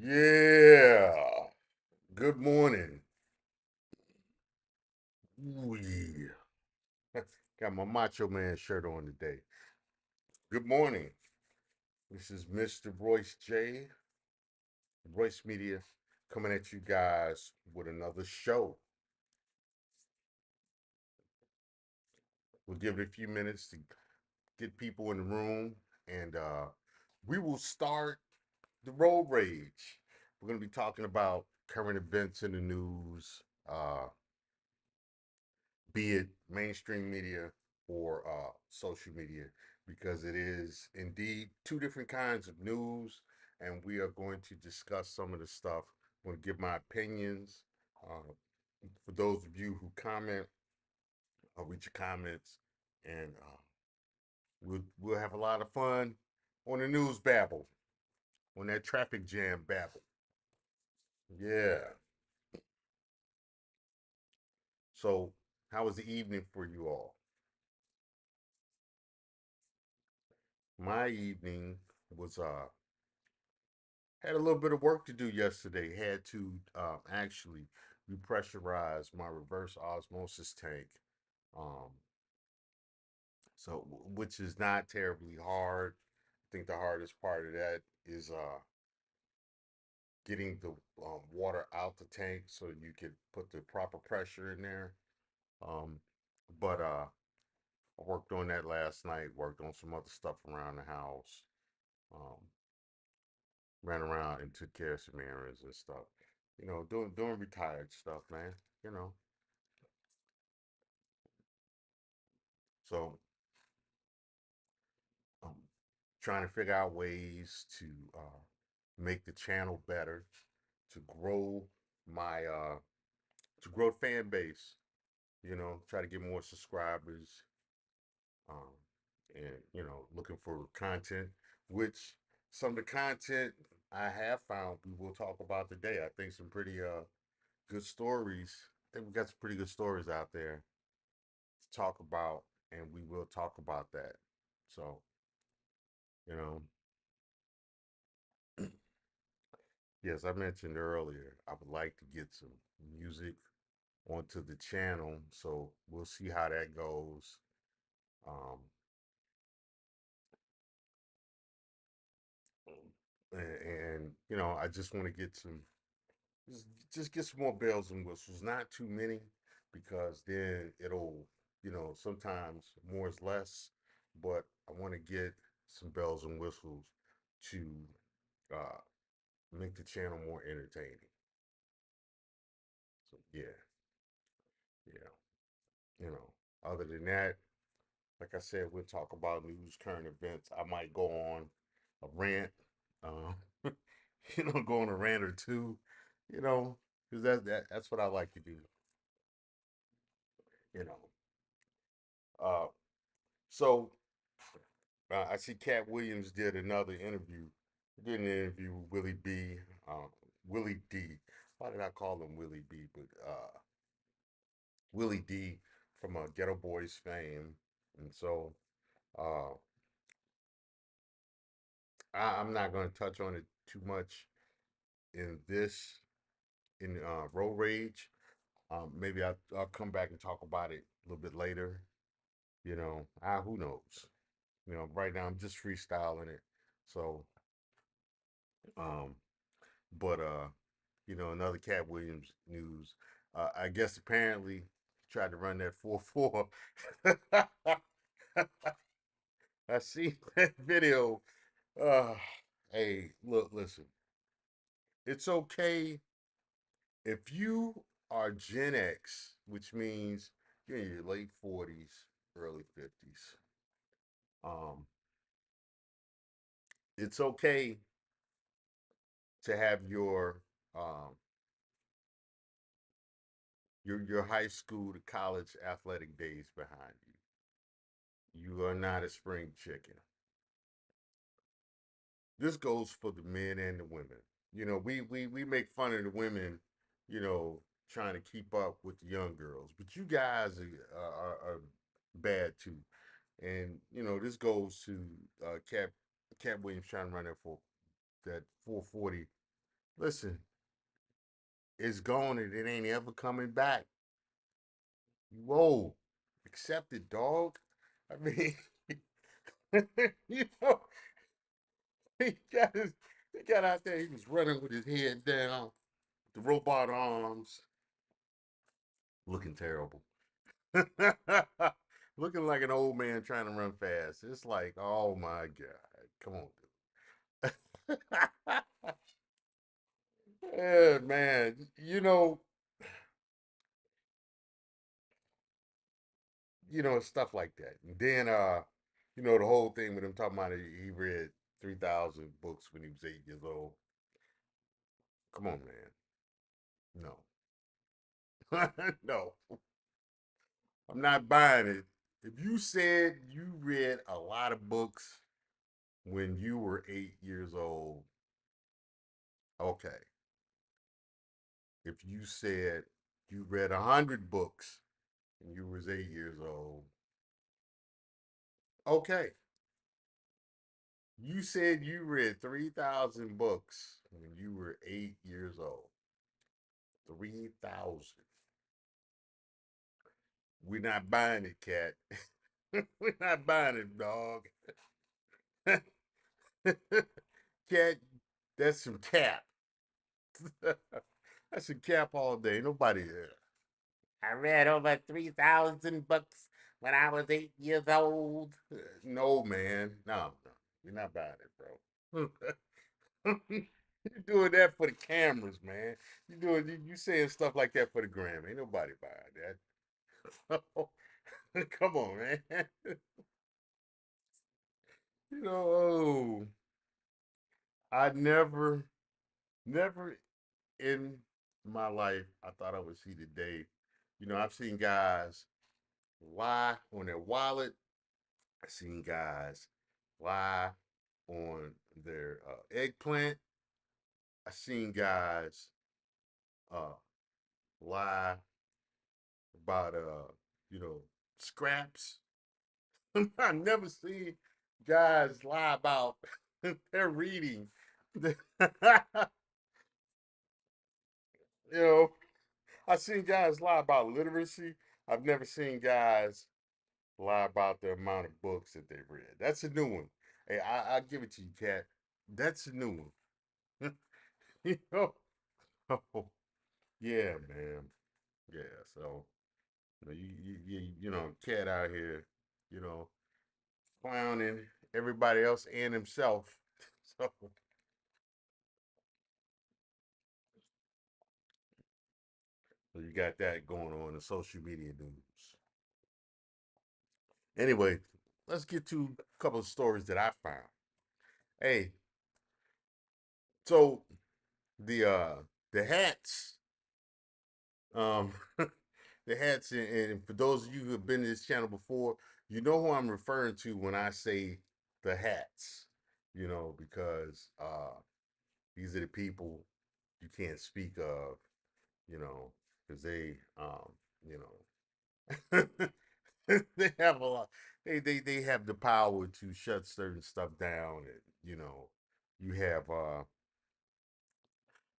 Yeah. Good morning. Ooh, yeah. Got my Macho Man shirt on today. Good morning. This is Mr. Royce J. Royce Media coming at you guys with another show. We'll give it a few minutes to get people in the room and we will start the road rage. We're going to be talking about current events in the news, be it mainstream media or social media, because it is indeed two different kinds of news, and we are going to discuss some of the stuff. I'm going to give my opinions. Uh, for those of you who comment, I'll read your comments, and we'll have a lot of fun on the news babble, on that traffic jam babble. Yeah. So, how was the evening for you all? My evening was had a little bit of work to do yesterday. Had to actually repressurize my reverse osmosis tank, um, so which is not terribly hard. I think the hardest part of that is getting the water out the tank so you can put the proper pressure in there. Um, but I worked on that last night. Worked on some other stuff around the house. Um, Ran around and took care of some errands and stuff. Doing retired stuff, man. You know, so um, trying to figure out ways to make the channel better, to grow my to grow the fan base. Try to get more subscribers, um, and looking for content, which some of the content I have found we will talk about today. I think some pretty good stories. I think we got some pretty good stories out there to talk about, and we will talk about that. So, you know, yes, I mentioned earlier, I would like to get some music onto the channel, so we'll see how that goes. Um, and I just want to get some, just, just get some more bells and whistles, not too many, because then it'll, sometimes more is less, but I want to get some bells and whistles to uh, make the channel more entertaining. So yeah, yeah. Other than that, like I said, we'll talk about news, current events. I might go on a rant, um, go on a rant or two, you know, because that's what I like to do. You know, uh, so I see Cat Williams did another interview. He did an interview with Willie B, Willie D. Why did I call him Willie B? But Willie D from Ghetto Boys fame, and so uh, I'm not going to touch on it too much in this in Road Rage. Maybe I'll come back and talk about it a little bit later. Who knows? Right now I'm just freestyling it. So, um, but another Cat Williams news. I guess apparently he tried to run that 4-4. I see that video. Uh, hey, look, listen. It's okay if you are Gen X, which means you're in your late 40s, early 50s. Um, it's okay to have um, your high school to college athletic days behind you. You are not a spring chicken. This goes for the men and the women. We make fun of the women, you know, trying to keep up with the young girls, but you guys are bad too. And this goes to Cat Williams trying to run that 440. Listen, it's gone and it ain't ever coming back. Whoa, accept it, dog. I mean, you know, he got his, he got out there. He was running with his head down, the robot arms, looking terrible, looking like an old man trying to run fast. It's like, oh my god, come on, dude. Yeah, man. Stuff like that. And then the whole thing with him talking about he read 3,000 books when he was 8 years old. Come on, man. No. No. I'm not buying it. If you said you read a lot of books when you were 8 years old, okay. If you said you read 100 books when you was 8 years old, okay. You said you read 3,000 books when you were 8 years old. 3,000. We're not buying it, cat. We're not buying it, dog. Cat, that's some cap. That's a cap all day. Nobody. I read over 3,000 books when I was 8 years old. No, man. No, no. You're not buying it, bro. You're doing that for the cameras, man. You saying stuff like that for the gram. Ain't nobody buying that. Come on, man. Oh, I never in my life I thought I would see the day. I've seen guys lie on their wallet. I've seen guys lie on their eggplant. I've seen guys uh, lie about scraps. I've never seen guys lie about their reading. you know, I've seen guys lie about literacy. I've never seen guys lie about the amount of books that they read. That's a new one. Hey, I give it to you, Cat. That's a new one. you know? Oh, yeah, man. Yeah. So Cat out here, you know, clowning everybody else and himself. So, so you got that going on in social media news. Anyway, let's get to a couple of stories that I found. Hey, so the uh the hats, um, the hats, and for those of you who have been to this channel before, you know who I'm referring to when I say the hats. Because these are the people you can't speak of, because you know, they have a lot. They have the power to shut certain stuff down, and you have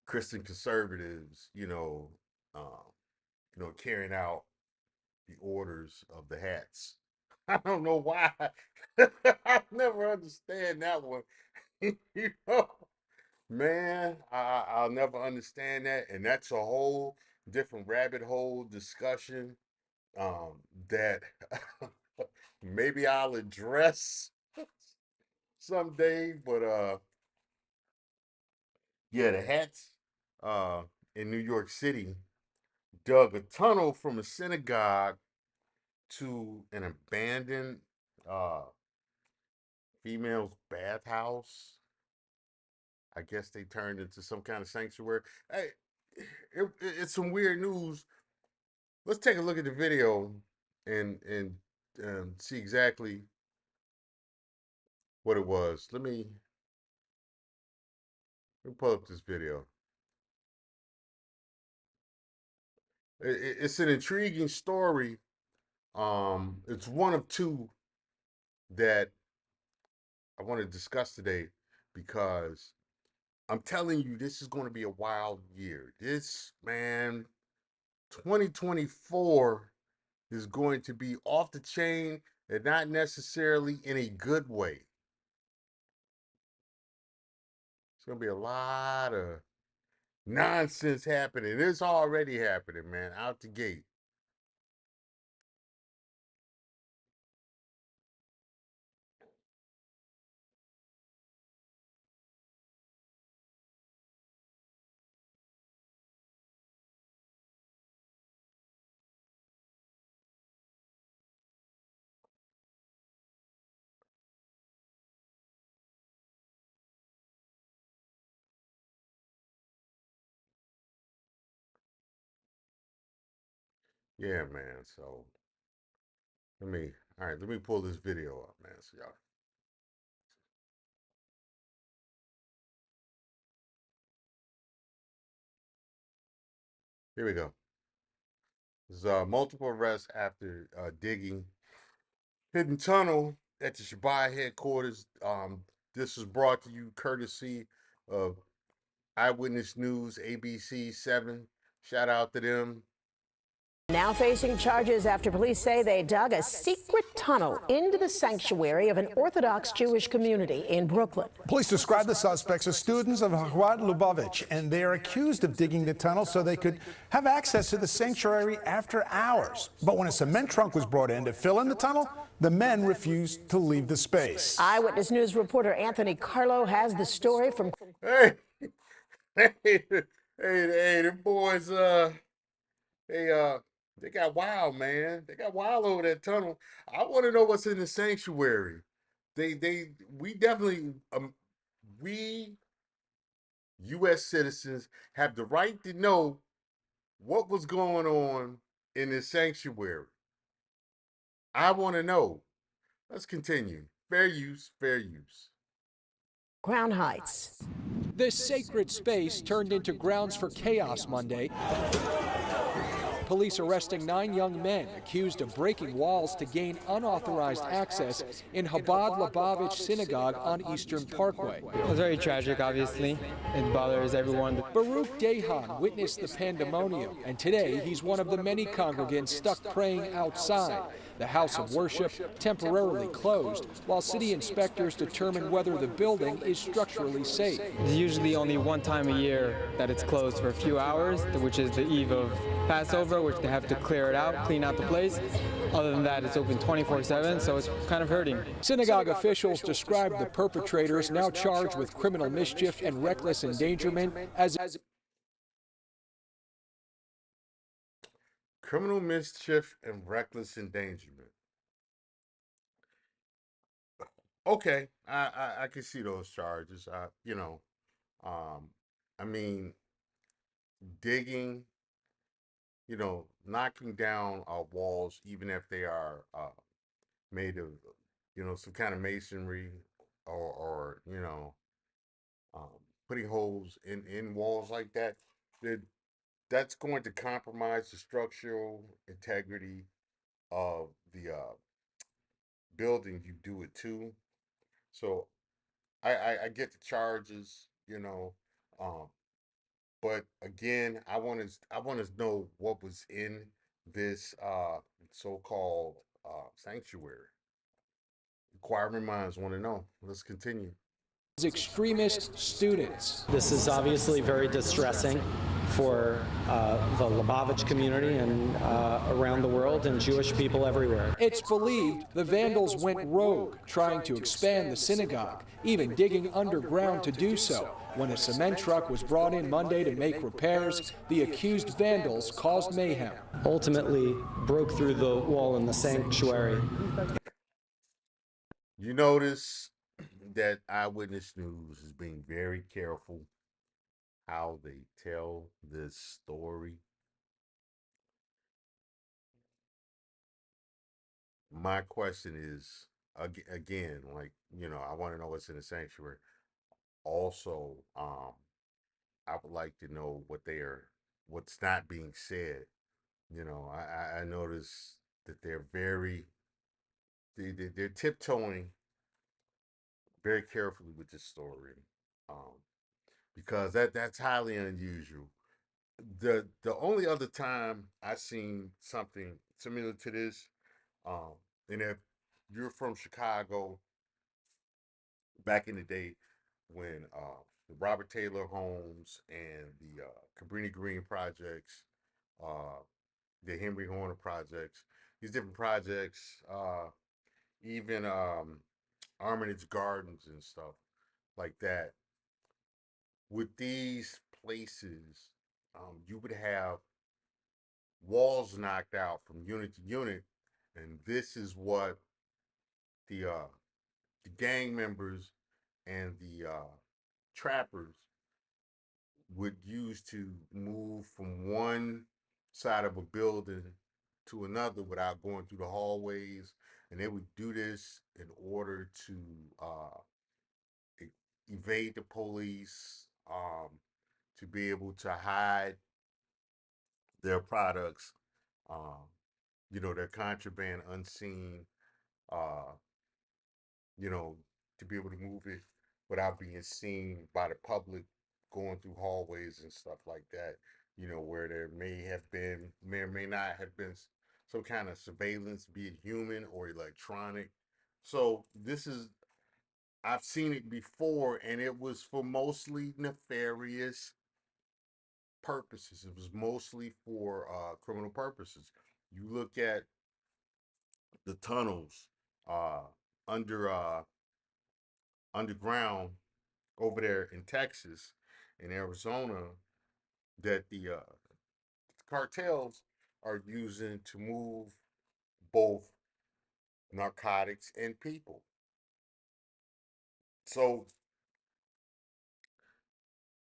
Christian conservatives, carrying out the orders of the hats. I don't know why. I never understand that one. you know, Man, I'll never understand that, and that's a whole different rabbit hole discussion that maybe I'll address someday. But yeah, the Hats uh, in New York City dug a tunnel from a synagogue to an abandoned uh, female's bathhouse. I guess they turned into some kind of sanctuary. Hey, it's some weird news. Let's take a look at the video and see exactly what it was. Let me pull up this video. It's an intriguing story. It's one of two that I want to discuss today because I'm telling you, this is going to be a wild year. This, man, 2024 is going to be off the chain and not necessarily in a good way. It's going to be a lot of nonsense happening. It's already happening, man, out the gate. Yeah, man. So let me pull this video up, man. So y'all, here we go. There's multiple arrests after digging hidden tunnel at the Shabai headquarters. This was brought to you courtesy of Eyewitness News, ABC 7. Shout out to them. Now facing charges after police say they dug a secret tunnel into the sanctuary of an Orthodox Jewish community in Brooklyn. Police describe the suspects as students of Chabad Lubavitch, and they are accused of digging the tunnel so they could have access to the sanctuary after hours. But when a cement trunk was brought in to fill in the tunnel, the men refused to leave the space. Eyewitness News reporter Anthony Carlo has the story from... Hey, hey, them boys, they they got wild, man. They got wild over that tunnel. I want to know what's in the sanctuary. We definitely, we U.S. citizens have the right to know what was going on in this sanctuary. I want to know. Let's continue. Fair use, fair use. Crown Heights. This sacred space turned into grounds for chaos Monday. Police arresting 9 young men accused of breaking walls to gain unauthorized access in Chabad Lubavitch Synagogue on Eastern Parkway. It was very tragic, obviously. It bothers everyone. Baruch Dehan witnessed the pandemonium, and today he's one of the many congregants stuck praying outside. The house of worship temporarily closed while city inspectors determine whether the building is structurally safe. It's usually only one time a year that it's closed for a few hours, which is the eve of Passover, which they have to clear it out, clean out the place. Other than that, it's open 24/7, so it's kind of hurting. Synagogue officials described the perpetrators, now charged with criminal mischief and reckless endangerment, as Criminal mischief and reckless endangerment. Okay, I can see those charges. Um, I mean, digging, knocking down walls, even if they are made of, some kind of masonry, or um, putting holes in walls like that. that that's going to compromise the structural integrity of the building you do it to. So I get the charges, um, but again, I want to know what was in this so-called sanctuary. Inquiring minds want to know. Let's continue. extremist students. This is obviously very distressing for the Lubavitch community and around the world and Jewish people everywhere. It's believed the vandals went rogue, trying to expand the synagogue, even digging underground to do so. When a cement truck was brought in Monday to make repairs, the accused vandals caused mayhem. Ultimately broke through the wall in the sanctuary. You notice that Eyewitness News is being very careful how they tell this story. My question is, again, like, I want to know what's in the sanctuary. Also, I would like to know what's not being said. I notice that they're tiptoeing very carefully with this story. Um, because that's highly unusual. The only other time I seen something similar to this, um, and if you're from Chicago, back in the day when the Robert Taylor homes and the Cabrini Green projects, uh, the Henry Horner projects, these different projects, even Armitage Gardens and stuff like that. With these places, you would have walls knocked out from unit to unit, and this is what the gang members and the trappers would use to move from one side of a building to another without going through the hallways, and they would do this in order to e- evade the police, to be able to hide their products, um, their contraband unseen, uh, you know, to be able to move it without being seen by the public going through hallways and stuff like that, where there may or may not have been some kind of surveillance, be it human or electronic. So I've seen it before, and it was for mostly nefarious purposes. It was mostly for criminal purposes. You look at the tunnels uh, under underground over there in Texas, in Arizona, that the cartels are using to move both narcotics and people. So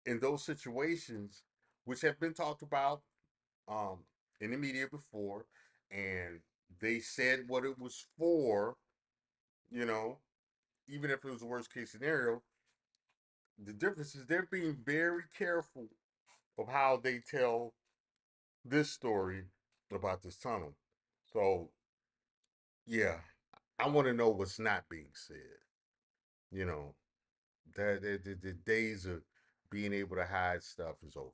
in those situations, which have been talked about um, in the media before, and they said what it was for, you know, even if it was the worst case scenario, the difference is they're being very careful of how they tell this story about this tunnel. So, yeah, I want to know what's not being said. You know, that the days of being able to hide stuff is over.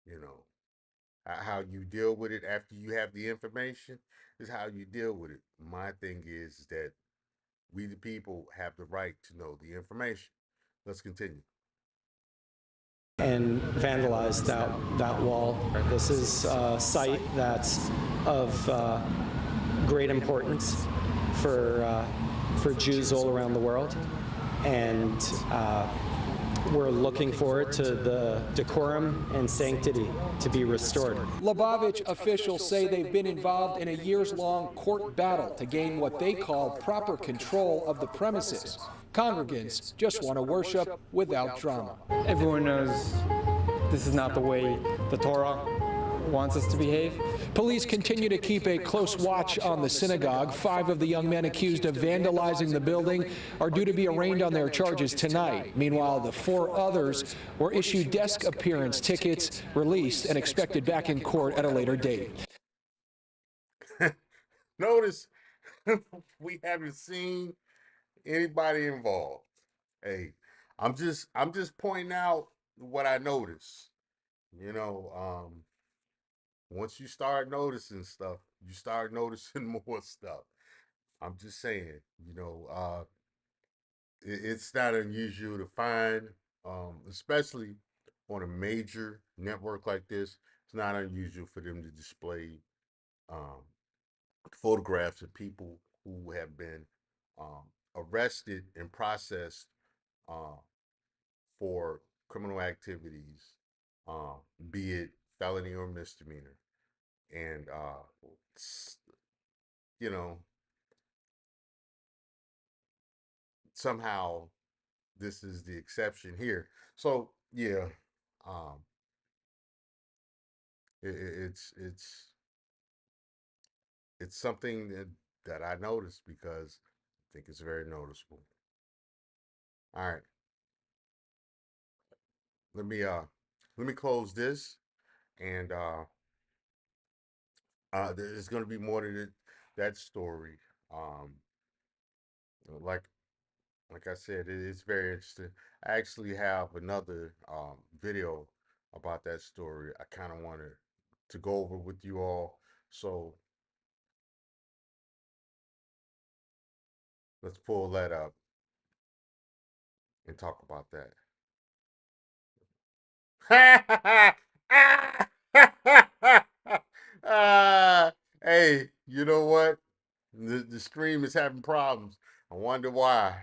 You know, how you deal with it after you have the information is how you deal with it. My thing is that we, the people, have the right to know the information. Let's continue. And vandalized that wall. This is a site that's of great importance for Jews all around the world, and we're looking forward to the decorum and sanctity to be restored. Lubavitch officials say they've been involved in a years-long court battle to gain what they call proper control of the premises. Congregants just want to worship without drama. Everyone knows this is not the way the Torah wants us to behave. Police continue to keep a close watch on the synagogue. 5 of the young men accused of vandalizing the building are due to be arraigned on their charges tonight. Meanwhile, the 4 others were issued desk appearance tickets, released, and expected back in court at a later date. Notice we haven't seen anybody involved. Hey, I'm just pointing out what I noticed. You know, once you start noticing stuff, you start noticing more stuff. I'm just saying, it's not unusual to find, especially on a major network like this. It's not unusual for them to display um, photographs of people who have been um, arrested and processed uh, for criminal activities, uh, be it felony or misdemeanor. And, you know, somehow this is the exception here. So, yeah, um, it's something that I noticed because I think it's very noticeable. All right, let me uh let me close this, and there's going to be more to that story. Um, like like I said, it's very interesting. I actually have another video about that story. I kind of wanted to go over with you all. So let's pull that up and talk about that. Hey, you know what? The stream is having problems. I wonder why.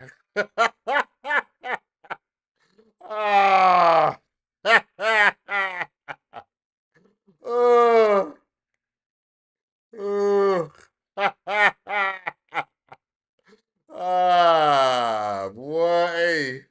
Ah. Oh, oh. Ah, boy.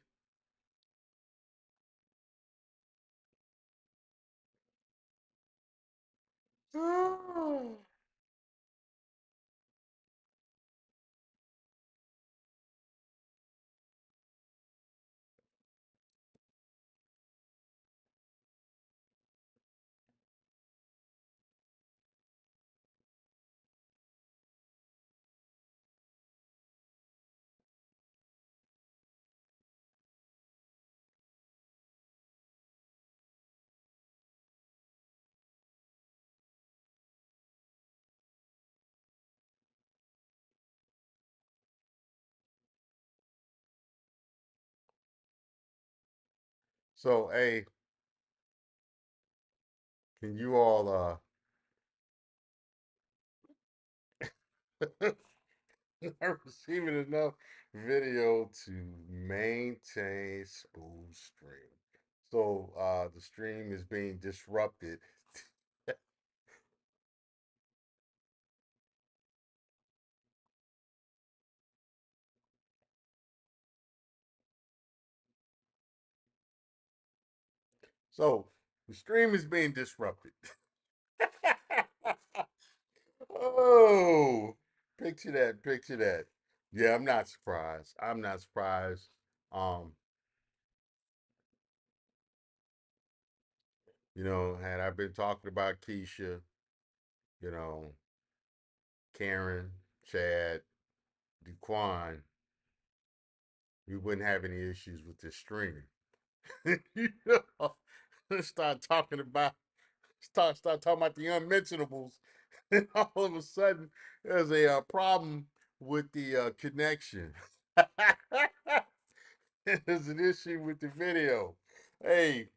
So, hey, can you all are receiving enough video to maintain smooth stream? So, the stream is being disrupted. So, the stream is being disrupted. Oh, picture that, picture that. Yeah, I'm not surprised. I'm not surprised. Um, had I been talking about Keisha, you know, Karen, Chad, Duquan, we wouldn't have any issues with this stream. you know, start talking about start talking about the unmentionables, and all of a sudden there's a problem with the connection. There's an issue with the video. Hey,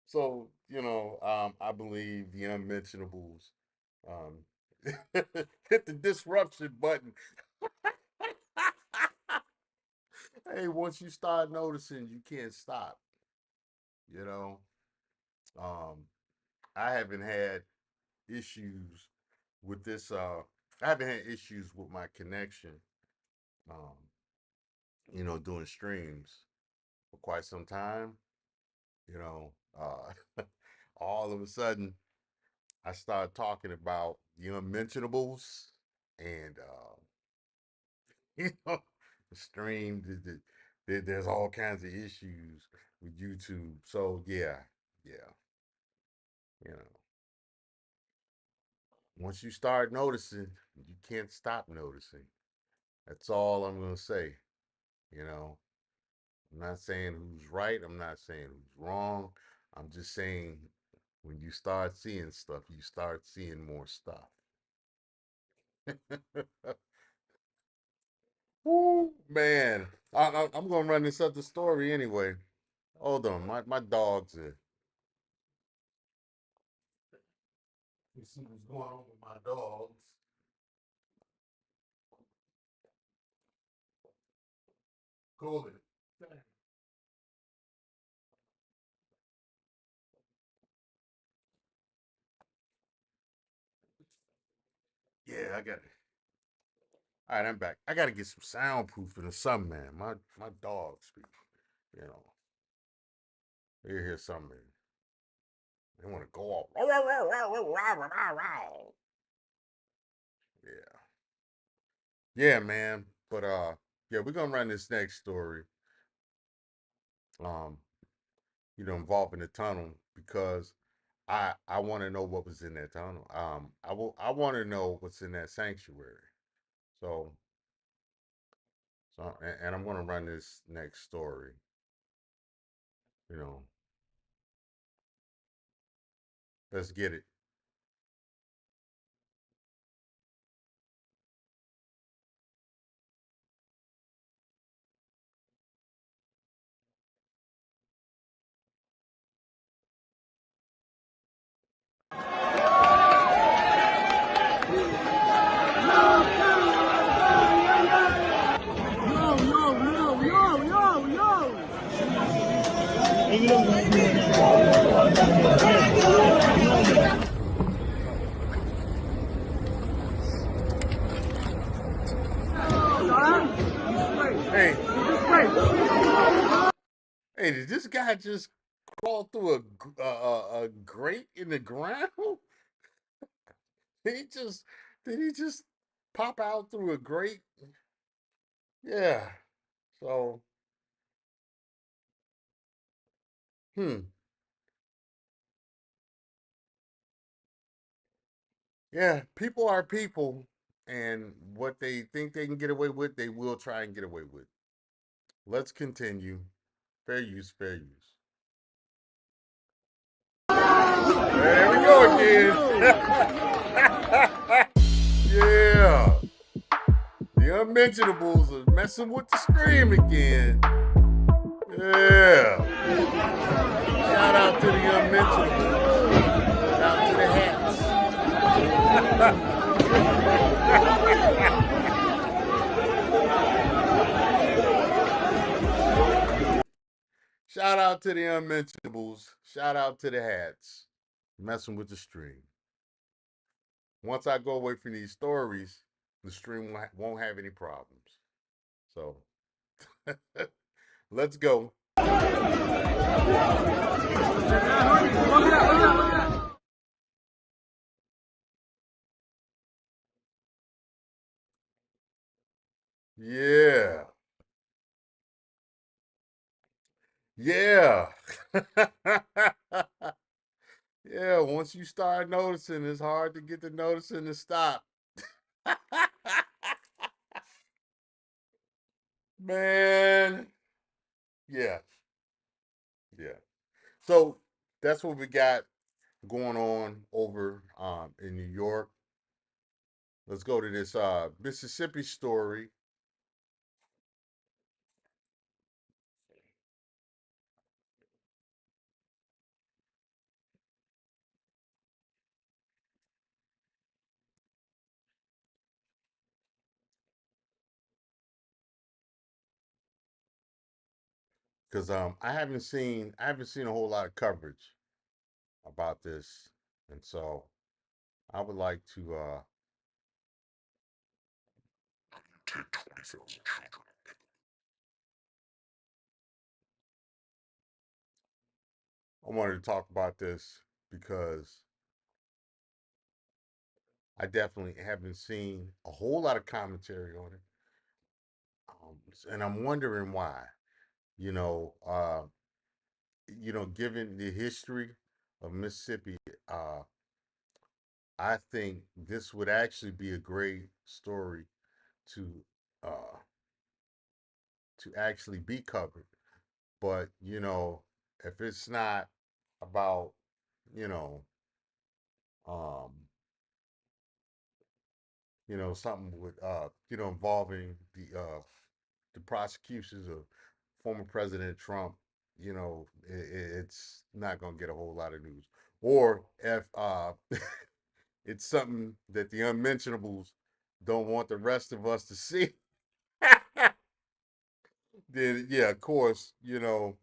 so I believe the unmentionables um, hit the disruption button. Hey, once you start noticing, you can't stop. You know, um, I haven't had issues with this. I haven't had issues with my connection. Um, doing streams for quite some time. You know, all of a sudden I started talking about the unmentionables and you know the stream. There's all kinds of issues with YouTube. So yeah, yeah, you know. Once you start noticing, you can't stop noticing. That's all I'm gonna say. You know, I'm not saying who's right. I'm not saying who's wrong. I'm just saying when you start seeing stuff, you start seeing more stuff. Woo, man. I'm gonna run this other story anyway. Hold on, my dogs are. You see what's going on with my dogs? Cool. Yeah, I got it. All right, I'm back. I gotta get some soundproofing or something, man. My dogs be, you know, you hear something. They want to go off. Yeah, yeah, man. But yeah, we're gonna run this next story. Um, involving the tunnel because I want to know what was in that tunnel. I want to know what's in that sanctuary. So So, and I'm going to run this next story. You know, let's get it. Hey, hey, did this guy just crawl through a grate in the ground? Did he just did he just pop out through a grate? Yeah. So, hmm. Yeah, people are people, and what they think they can get away with, they will try and get away with. Let's continue. Fair use, fair use. There we go again. Yeah. The unmentionables are messing with the stream again. Yeah. Shout out to the unmentionables. Shout out to the hats. Shout out to the unmentionables. Shout out to the hats. Messing with the stream. Once I go away from these stories, the stream won't have any problems. So let's go. Yeah. Yeah. Yeah, once you start noticing, it's hard to get the noticing to stop. Man. Yeah. Yeah. So that's what we got going on over in New York. Let's go to this Mississippi story. Because I haven't seen a whole lot of coverage about this, and so I would like to I wanted to talk about this because I definitely haven't seen a whole lot of commentary on it, and I'm wondering why. You know, uh, given the history of Mississippi, uh, I think this would actually be a great story to uh, actually be covered. But if it's not about you know um, something with involving the prosecutions of former President Trump, it's not going to get a whole lot of news. Or if it's something that the unmentionables don't want the rest of us to see, then yeah, of course, then we don't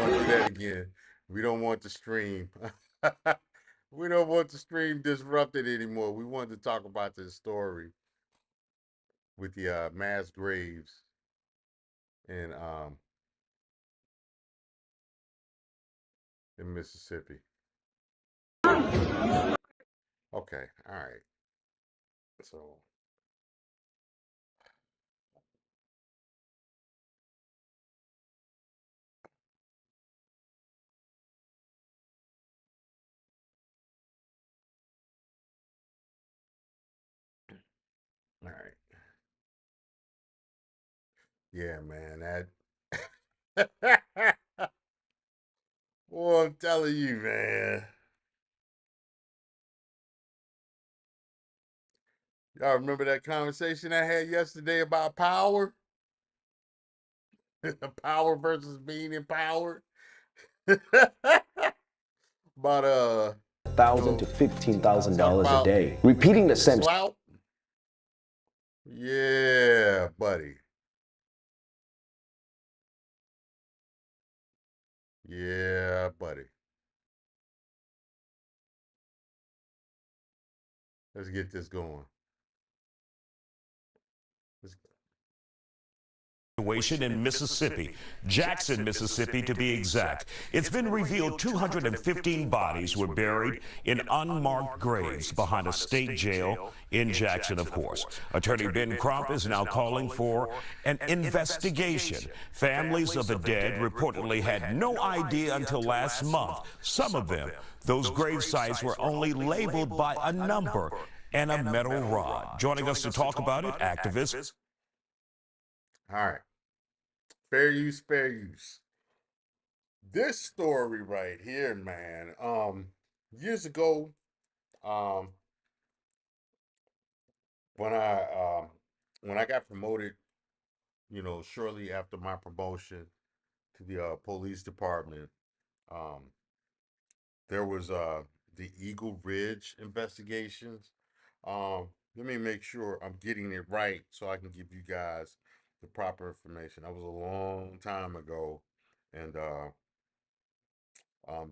want to do that again. We don't want the stream. We don't want the stream disrupted anymore. We wanted to talk about this story with the mass graves in in Mississippi. Okay, all right. So right. Yeah, man. That. Boy, I'm telling you, man. Y'all remember that conversation I had yesterday about power? Power versus being empowered? But thousand to talk $15,000 a about day. Repeating the same. clout. Yeah, buddy. Yeah, buddy. Let's get this going. Let's... Situation in Mississippi, Jackson, Mississippi to be exact. It's been revealed 215 bodies were buried in unmarked graves behind a state jail in Jackson, of course. Attorney Ben Crump is now calling for an investigation. Families of the dead reportedly had no idea until last month. Some of them, those grave sites were only labeled by a number and a metal rod. Joining us to talk about it, activists. All right. Fair use, fair use. This story right here, man. Years ago, um, when I when I got promoted, shortly after my promotion to the police department, um, there was the Eagle Ridge investigations. Let me make sure I'm getting it right so I can give you guys the proper information. That was a long time ago, and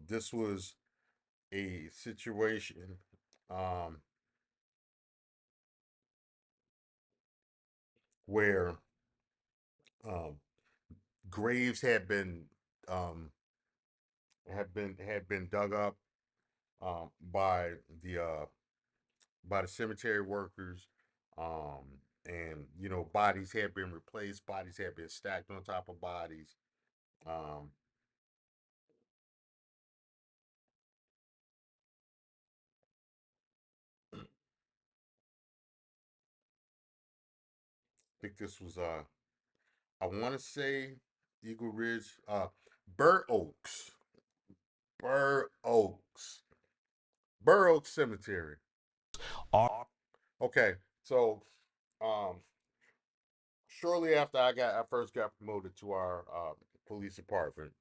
this was a situation um, where um, graves um, had been dug up um, by the uh, by the cemetery workers, and bodies had been replaced, bodies had been stacked on top of bodies. Um, I think this was I want to say Eagle Ridge, Burr Oaks, Burr Oaks, Burr Oaks Cemetery. Okay, so um, shortly after I first got promoted to our police department,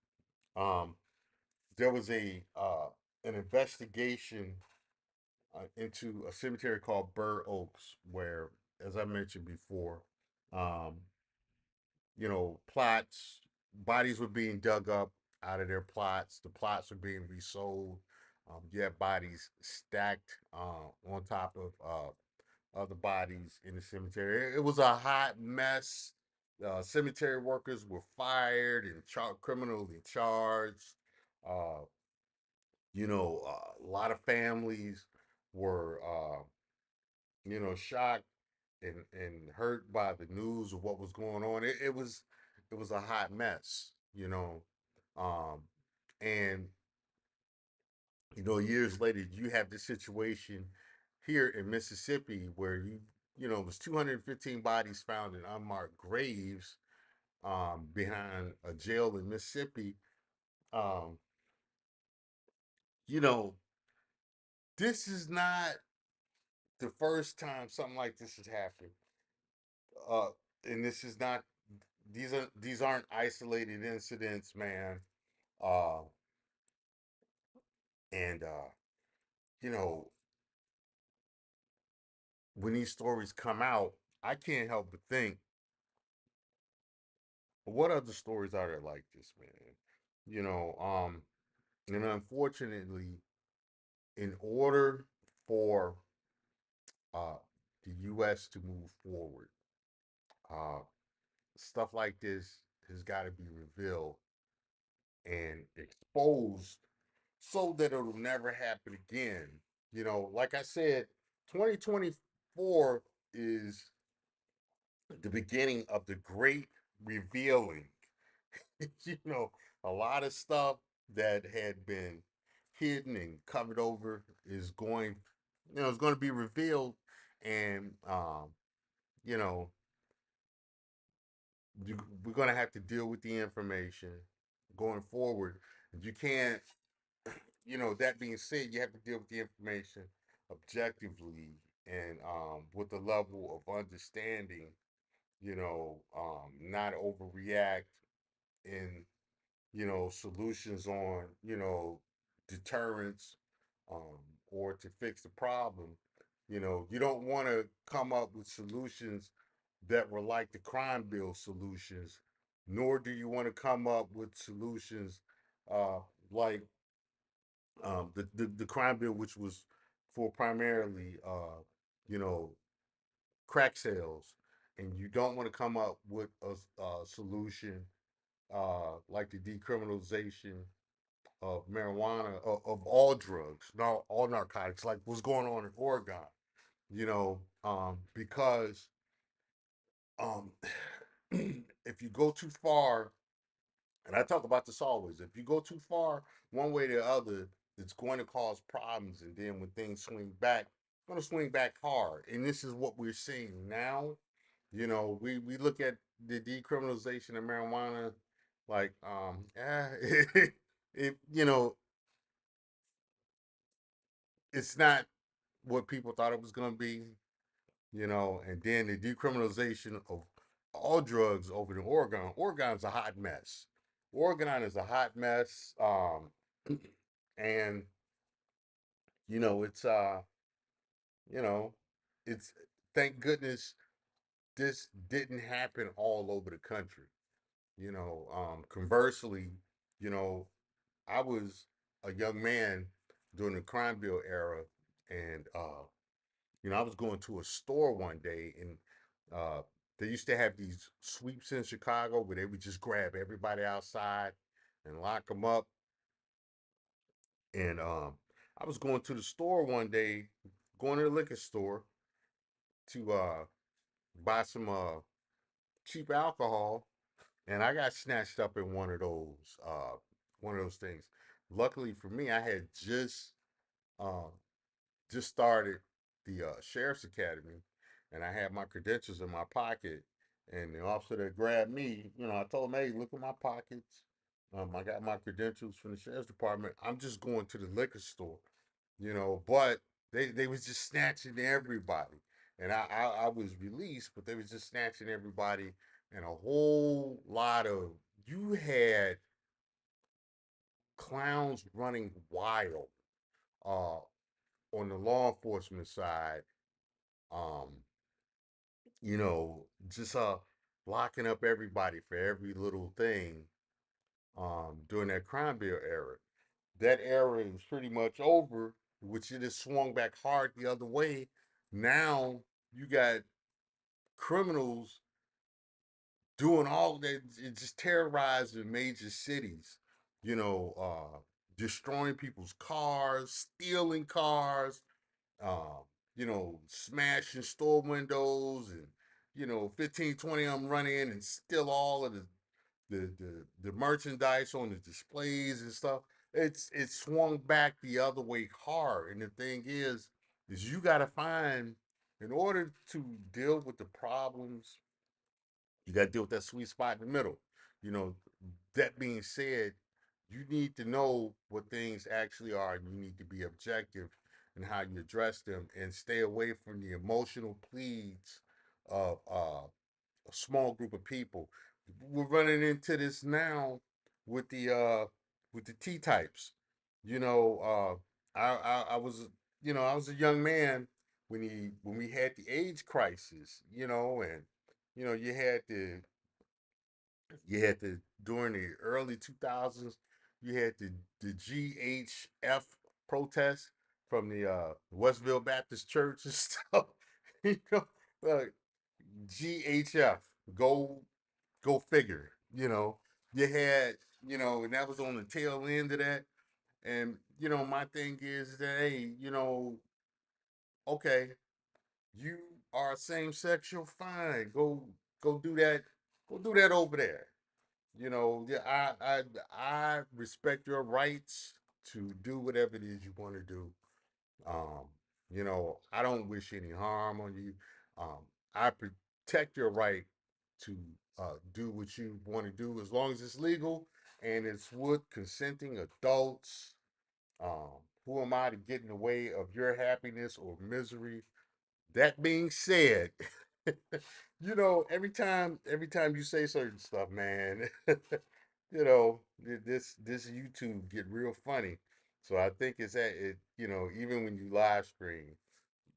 um, there was a an investigation into a cemetery called Burr Oaks, where, as I mentioned before, um, plots, bodies were being dug up out of their plots. The plots were being resold. You had bodies stacked on top of other bodies in the cemetery. It was a hot mess. Cemetery workers were fired and criminally charged. Uh, a lot of families were, shocked and hurt by the news of what was going on. It was a hot mess, um, and years later you have this situation here in Mississippi where it was 215 bodies found in unmarked graves behind a jail in Mississippi. Um, you know, this is not the first time something like this has happened. Uh, and this is not these aren't isolated incidents, man. Uh, and you know, when these stories come out, I can't help but think, what other stories are there like this, man? And unfortunately, in order for uh, the U.S. to move forward, uh, stuff like this has got to be revealed and exposed so that it'll never happen again. Like I said, 2024 is the beginning of the great revealing. you know, a lot of stuff that had been hidden and covered over is going to be revealed, and you know, we're going to have to deal with the information going forward. You can't, that being said, you have to deal with the information objectively and with a level of understanding, not overreact in, solutions on, deterrence um, or to fix the problem. You don't want to come up with solutions that were like the crime bill solutions, nor do you want to come up with solutions uh, like the crime bill, which was for primarily, you know, crack sales. And you don't want to come up with a solution like the decriminalization of marijuana, of all drugs, not all narcotics, like what's going on in Oregon, because um, if you go too far, and I talk about this always, if you go too far one way or the other, it's going to cause problems. And then when things swing back, it's going to swing back hard. And this is what we're seeing now. We look at the decriminalization of marijuana like, it, it's not what people thought it was going to be, and then the decriminalization of all drugs over in Oregon. Oregon's a hot mess. Oregon is a hot mess. And it's you know, it's thank goodness this didn't happen all over the country. Conversely, you know, I was a young man during the crime bill era, and I was going to a store one day, and uh, they used to have these sweeps in Chicago where they would just grab everybody outside and lock them up. And I was going to the store one day, going to the liquor store to buy some cheap alcohol, and I got snatched up in one of those things. Luckily for me, I had uh, just started the sheriff's academy, and I had my credentials in my pocket. And the officer that grabbed me, I told him, "Hey, look at my pockets. I got my credentials from the sheriff's department. I'm just going to the liquor store, But they was just snatching everybody, and I was released, but they was just snatching everybody, and a whole lot of you had clowns running wild uh, on the law enforcement side. Um, just locking up everybody for every little thing during that crime bill era. That era is pretty much over, which it has swung back hard the other way. Now you got criminals doing all that, just terrorizing major cities, destroying people's cars, stealing cars, um, smashing store windows, and 15, 20 of them run in and steal all of the merchandise on the displays and stuff. It's swung back the other way hard. And the thing is you gotta find, in order to deal with the problems, you gotta deal with that sweet spot in the middle. You know, that being said, you need to know what things actually are, and you need to be objective in how you address them, and stay away from the emotional pleads of a small group of people. We're running into this now with the T types. I was I was a young man when we had the AIDS crisis, and you had the during the early 2000s, you had the GHF protests from the Westville Baptist Church and stuff. you know, uh, GHF, go go figure. You had and that was on the tail end of that. And my thing is that, hey, okay, you are same sexual, fine. Go do that. Go do that over there. Yeah, I respect your rights to do whatever it is you want to do. Um, I don't wish any harm on you. Um, I protect your right to do what you want to do as long as it's legal and it's with consenting adults. Who am I to get in the way of your happiness or misery? That being said, every time you say certain stuff, man, this YouTube get real funny. So I think it's at it, even when you live stream,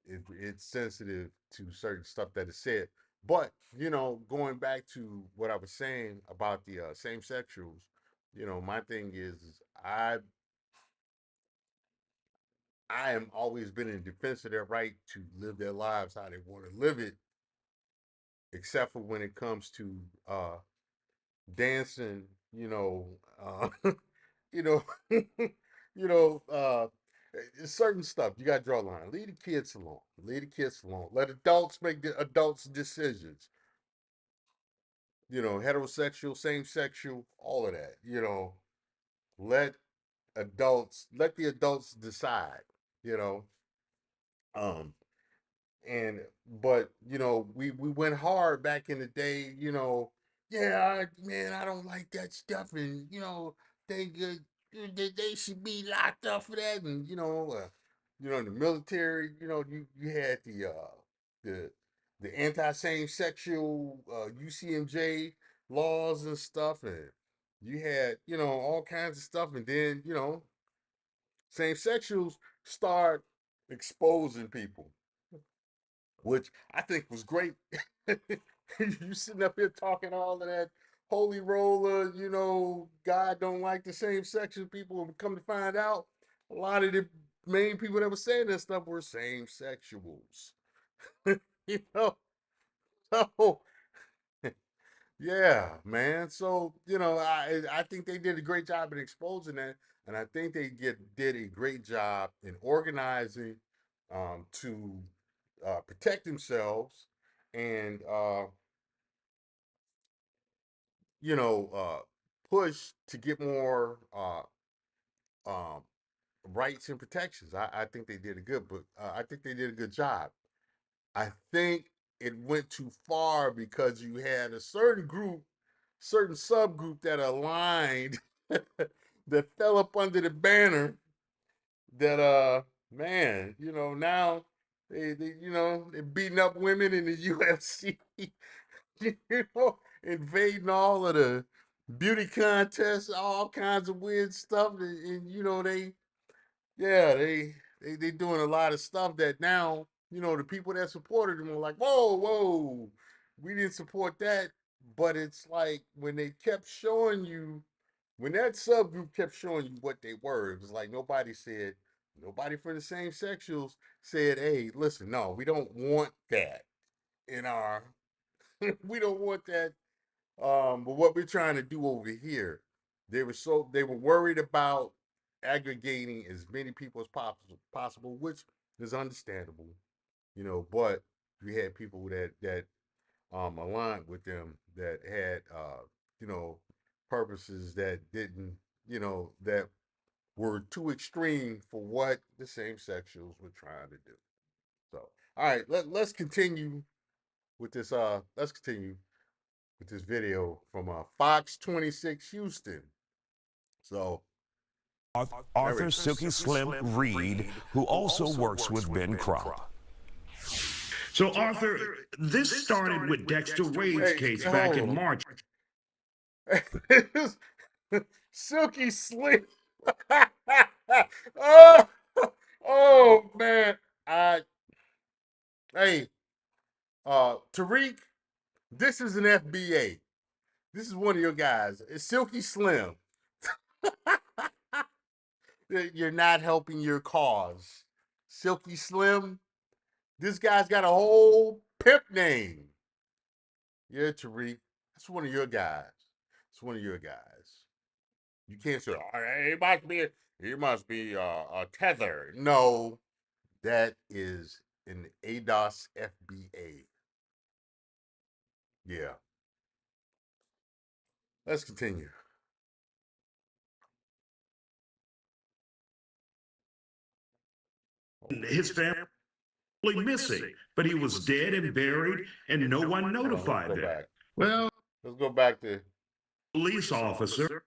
it's sensitive to certain stuff that is said. But going back to what I was saying about the same sexuals, my thing is I am always been in defense of their right to live their lives how they want to live it, except for when it comes to dancing, you know, certain stuff. You got to draw a line. Leave the kids alone. Leave the kids alone. Let adults make the adults decisions. Heterosexual, same sexual, all of that. Let let the adults decide. You know, um, and but we went hard back in the day. Yeah, man, I don't like that stuff, and they they should be locked up for that, and in the military, you had the the anti same sexual UCMJ laws and stuff, and you had all kinds of stuff, and then same sexuals start exposing people, which I think was great. You sitting up here talking all of that holy roller, God don't like the same sex people, and come to find out, a lot of the main people that were saying that stuff were same sexuals. you know, so yeah, man. So I think they did a great job in exposing that, and I think they did a great job in organizing to protect themselves and push to get more um, rights and protections. I think they did a good, but I think they did a good job. I think it went too far because you had a certain group, certain subgroup that aligned that fell up under the banner that man, now they're beating up women in the UFC, you invading all of the beauty contests, all kinds of weird stuff, and yeah, they doing a lot of stuff that now the people that supported them were like, whoa, whoa, we didn't support that, but it's like when they kept showing you, when that subgroup kept showing you what they were, it was like nobody from the same sexuals said, hey, listen, no, we don't want that in our, we don't want that. But what we're trying to do over here, they were worried about aggregating as many people as possible, which is understandable, but we had people that aligned with them that had you know, purposes that didn't, that were too extreme for what the same sexuals were trying to do. So, all right, let's continue with this. Let's continue with this video from Fox 26 Houston. So, Arthur Silky Slim Reed, who also works with Ben Crump. So, Arthur, this started with Dexter Wade's case back in March. Silky Slim. oh, oh man. I hey, Tariq, this is an FBA. This is one of your guys. It's Silky Slim. You're not helping your cause. Silky Slim. This guy's got a whole pimp name. Yeah, Tariq. That's one of your guys. It's one of your guys. You can't say, oh, he must be a tether. No, that is an ADOS FBA. Yeah. Let's continue. His family missing, but he was dead and buried, and no one Hold on, let's notified go them. back. Well, Let's go back to police officer.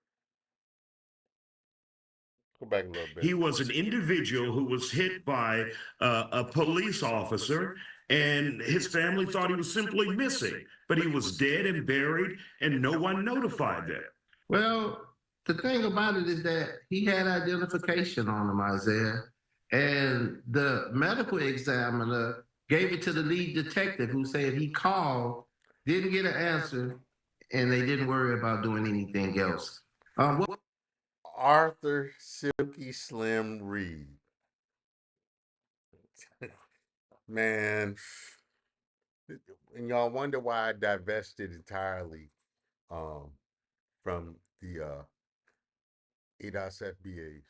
go back a little bit. He was an individual who was hit by a police officer, and his family thought he was simply missing, but he was dead and buried, and no one notified them. Well, the thing about it is that he had identification on him, Isaiah, and the medical examiner gave it to the lead detective who said he called, didn't get an answer, and they didn't worry about doing anything else. What Arthur Silky Slim Reed. Man, and y'all wonder why I divested entirely um, from the ADOS FBAs.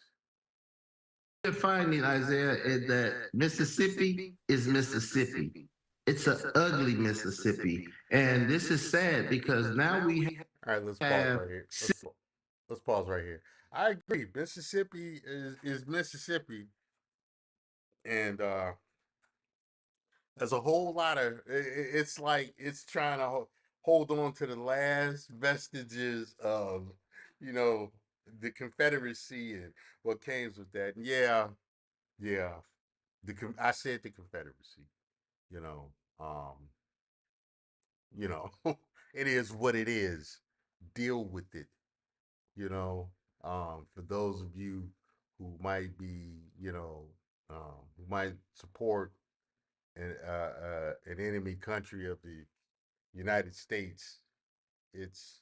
you're finding, Isaiah, is that Mississippi is Mississippi. It's an ugly Mississippi. And this is sad because now we All right, let's pause have right here. Let's pause right here. I agree. Mississippi is Mississippi, and there's a whole lot of. It's like it's trying to hold on to the last vestiges of, you know, the Confederacy and what came with that. And yeah, yeah. I said the Confederacy. You know, um, you know, it is what it is. Deal with it. You know, for those of you who might be, who might support an enemy country of the United States, it's,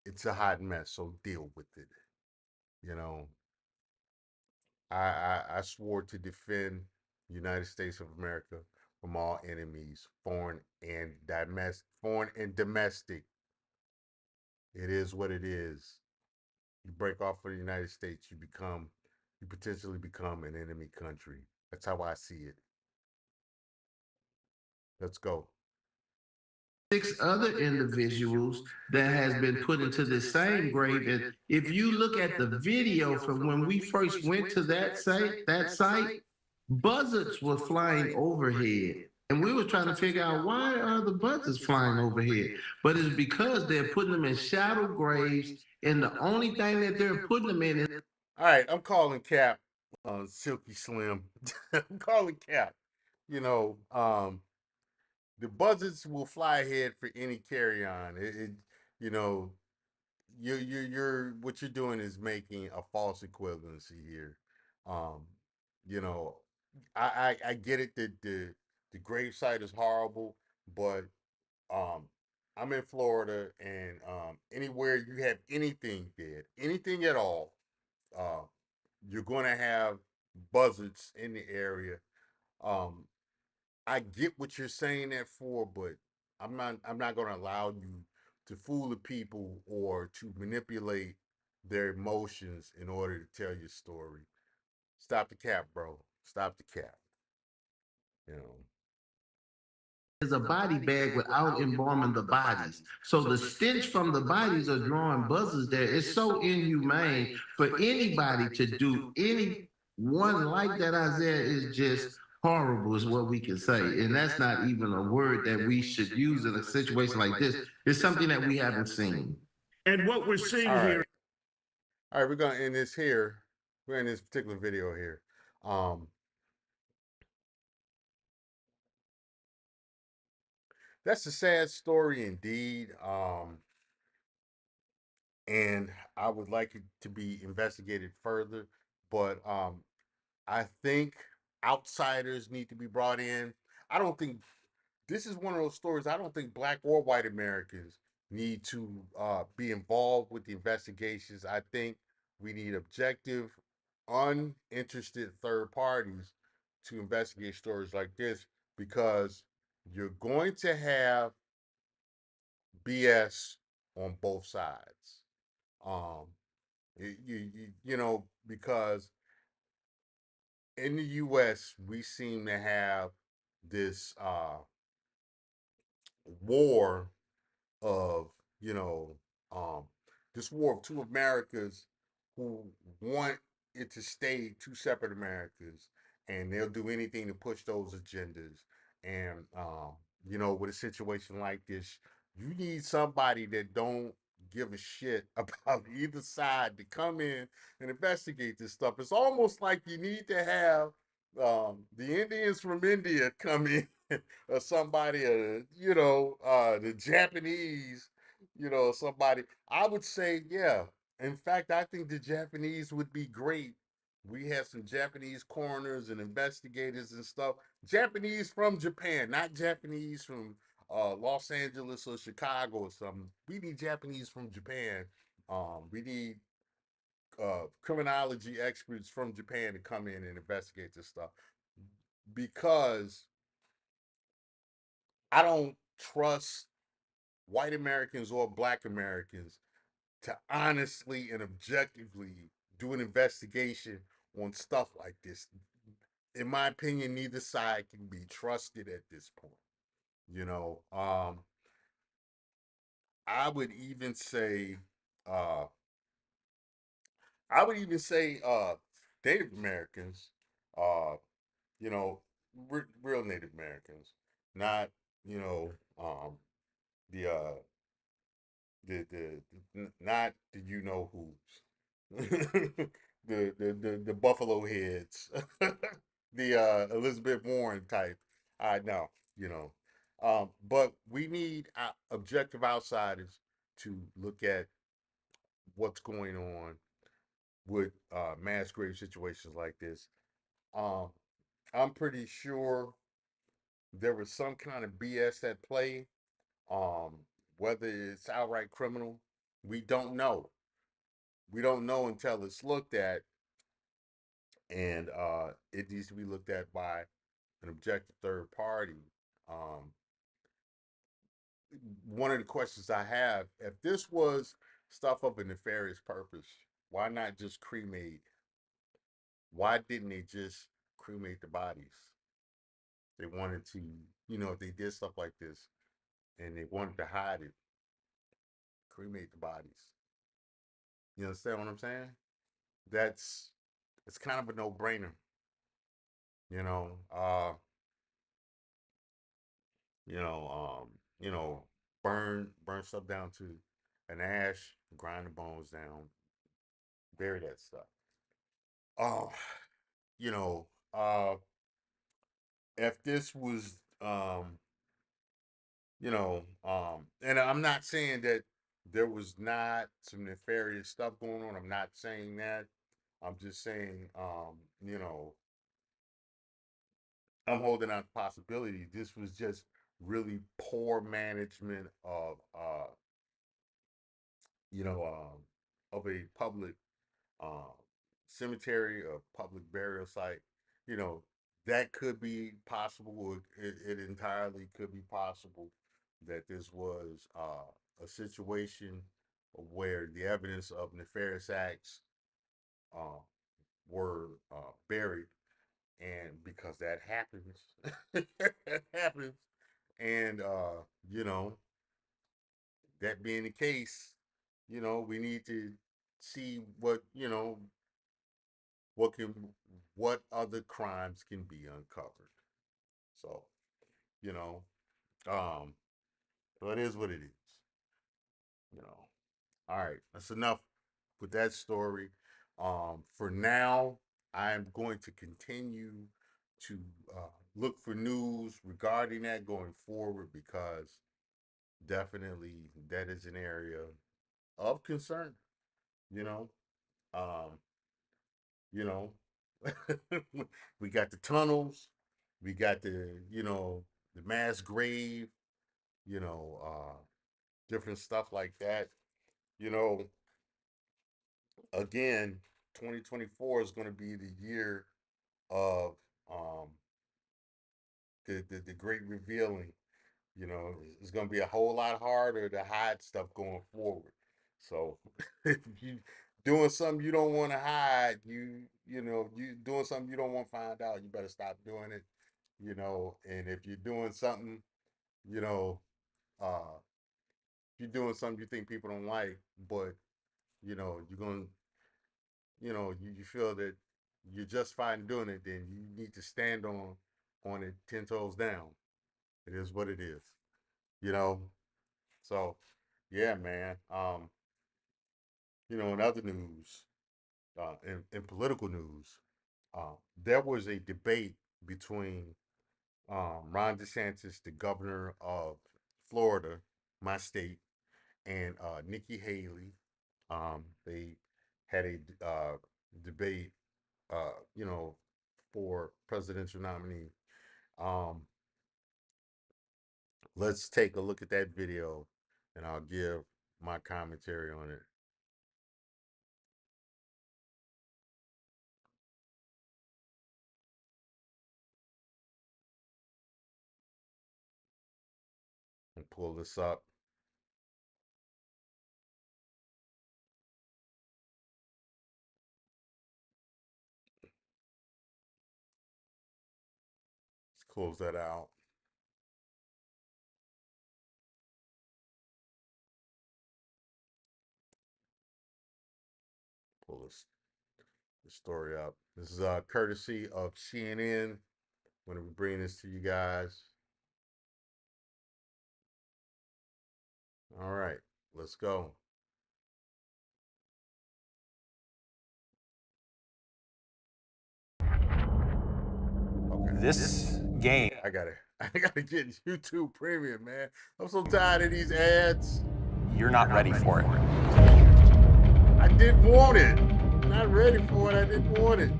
it's a hot mess. So deal with it. You know, I swore to defend the United States of America from all enemies, foreign and domestic. It is what it is. You break off from the United States, you potentially become an enemy country. That's how I see it. Let's go. six other individuals that has been put into the same grave. And if you look at the video from when we first went to that site, buzzards were flying overhead. And we were trying to figure out why are the buzzards flying overhead? But it's because they're putting them in shallow graves, and the only thing that they're putting them in is All right, I'm calling Cap, Silky Slim. I'm calling Cap. You know, the buzzards will fly ahead for any carry on. You know, you're what you're doing is making a false equivalency here. Um, you know, I get it that the gravesite is horrible, but um, I'm in Florida, and anywhere you have anything dead, anything at all, uh, you're going to have buzzards in the area. Um, I get what you're saying that for, but I'm not going to allow you to fool the people or to manipulate their emotions in order to tell your story. Stop the cap, bro. Stop the cap. You know. a body bag without embalming the bodies. So the stench from the bodies are drawing buzzards there. It's so inhumane for anybody to do any one like that, Isaiah, is just horrible, is what we can say. And that's not even a word that we should use in a situation like this. It's something that we haven't seen. And what we're seeing All here. right. All right, we're gonna end this here. We're in this particular video here. Um, that's a sad story indeed. And I would like it to be investigated further. But I think outsiders need to be brought in. I don't think this is one of those stories. I don't think black or white Americans need to be involved with the investigations. I think we need objective, uninterested third parties to investigate stories like this, because you're going to have BS on both sides. Um, because in the U.S. we seem to have this war of you know um, this war of two Americas who want it to stay two separate Americas, and they'll do anything to push those agendas. And with a situation like this, you need somebody that don't give a shit about either side to come in and investigate this stuff. It's almost like you need to have the Indians from India come in, or somebody, the Japanese, somebody. I would say, yeah. In fact, I think the Japanese would be great. We have some Japanese coroners and investigators and stuff. Japanese from Japan, not Japanese from Los Angeles or Chicago or something. We need Japanese from Japan. We need criminology experts from Japan to come in and investigate this stuff, because I don't trust white Americans or black Americans to honestly and objectively do an investigation on stuff like this. In my opinion, neither side can be trusted at this point. You know, I would even say, uh, I would even say, Native Americans, uh, you know, real Native Americans, not, you know, the not the who's, the Buffalo Heads, the Elizabeth Warren type. I know, you know, but we need objective outsiders to look at what's going on with mass grave situations like this. Um, I'm pretty sure there was some kind of BS at play. Um, whether it's outright criminal, we don't know. We don't know until it's looked at, and it needs to be looked at by an objective third party. Um, One of the questions I have: if this was stuff of a nefarious purpose, why not just cremate? Why didn't they just cremate the bodies? They wanted to, if they did stuff like this and they wanted to hide it, cremate the bodies. You understand what I'm saying? That's it's kind of a no-brainer. You know, uh, you know, you know, burn stuff down to an ash, grind the bones down, bury that stuff. Oh, you know, if this was, and I'm not saying that there was not some nefarious stuff going on. I'm not saying that. I'm just saying, I'm holding out the possibility this was just really poor management of, of a public um, cemetery or public burial site. You know, that could be possible. It entirely could be possible that this was a situation where the evidence of nefarious acts uh, were buried, and because that happens, that happens, and you know, that being the case, we need to see what can what other crimes can be uncovered. So, you know, um, so it is what it is. You know. All right, that's enough with that story. For now, I'm going to continue to look for news regarding that going forward, because definitely that is an area of concern. You know, um, you know, we got the tunnels, we got the mass grave, you know, different stuff like that. You know, again, 2024 is going to be the year of um, the great revealing. You know, it's going to be a whole lot harder to hide stuff going forward. So if you doing something you don't want to hide, you doing something you don't want to find out, you better stop doing it. And if you're doing something, you know, uh, you're doing something you think people don't like, but you're going, you feel that you're justified in doing it, then you need to stand on it 10 toes down. It is what it is, you know. So, yeah, man. In other news, in political news, there was a debate between Ron DeSantis, the governor of Florida, my state, and Nikki Haley. They had a debate, for presidential nominee. Um, let's take a look at that video, and I'll give my commentary on it. And pull this up. Let's close that out. Pull this story up. This is courtesy of CNN. When we bring this to you guys. All right, let's go. Okay. This game. I gotta get YouTube Premium, man. I'm so tired of these ads. You're not ready for it. I didn't want it. Not ready for it. I didn't want it.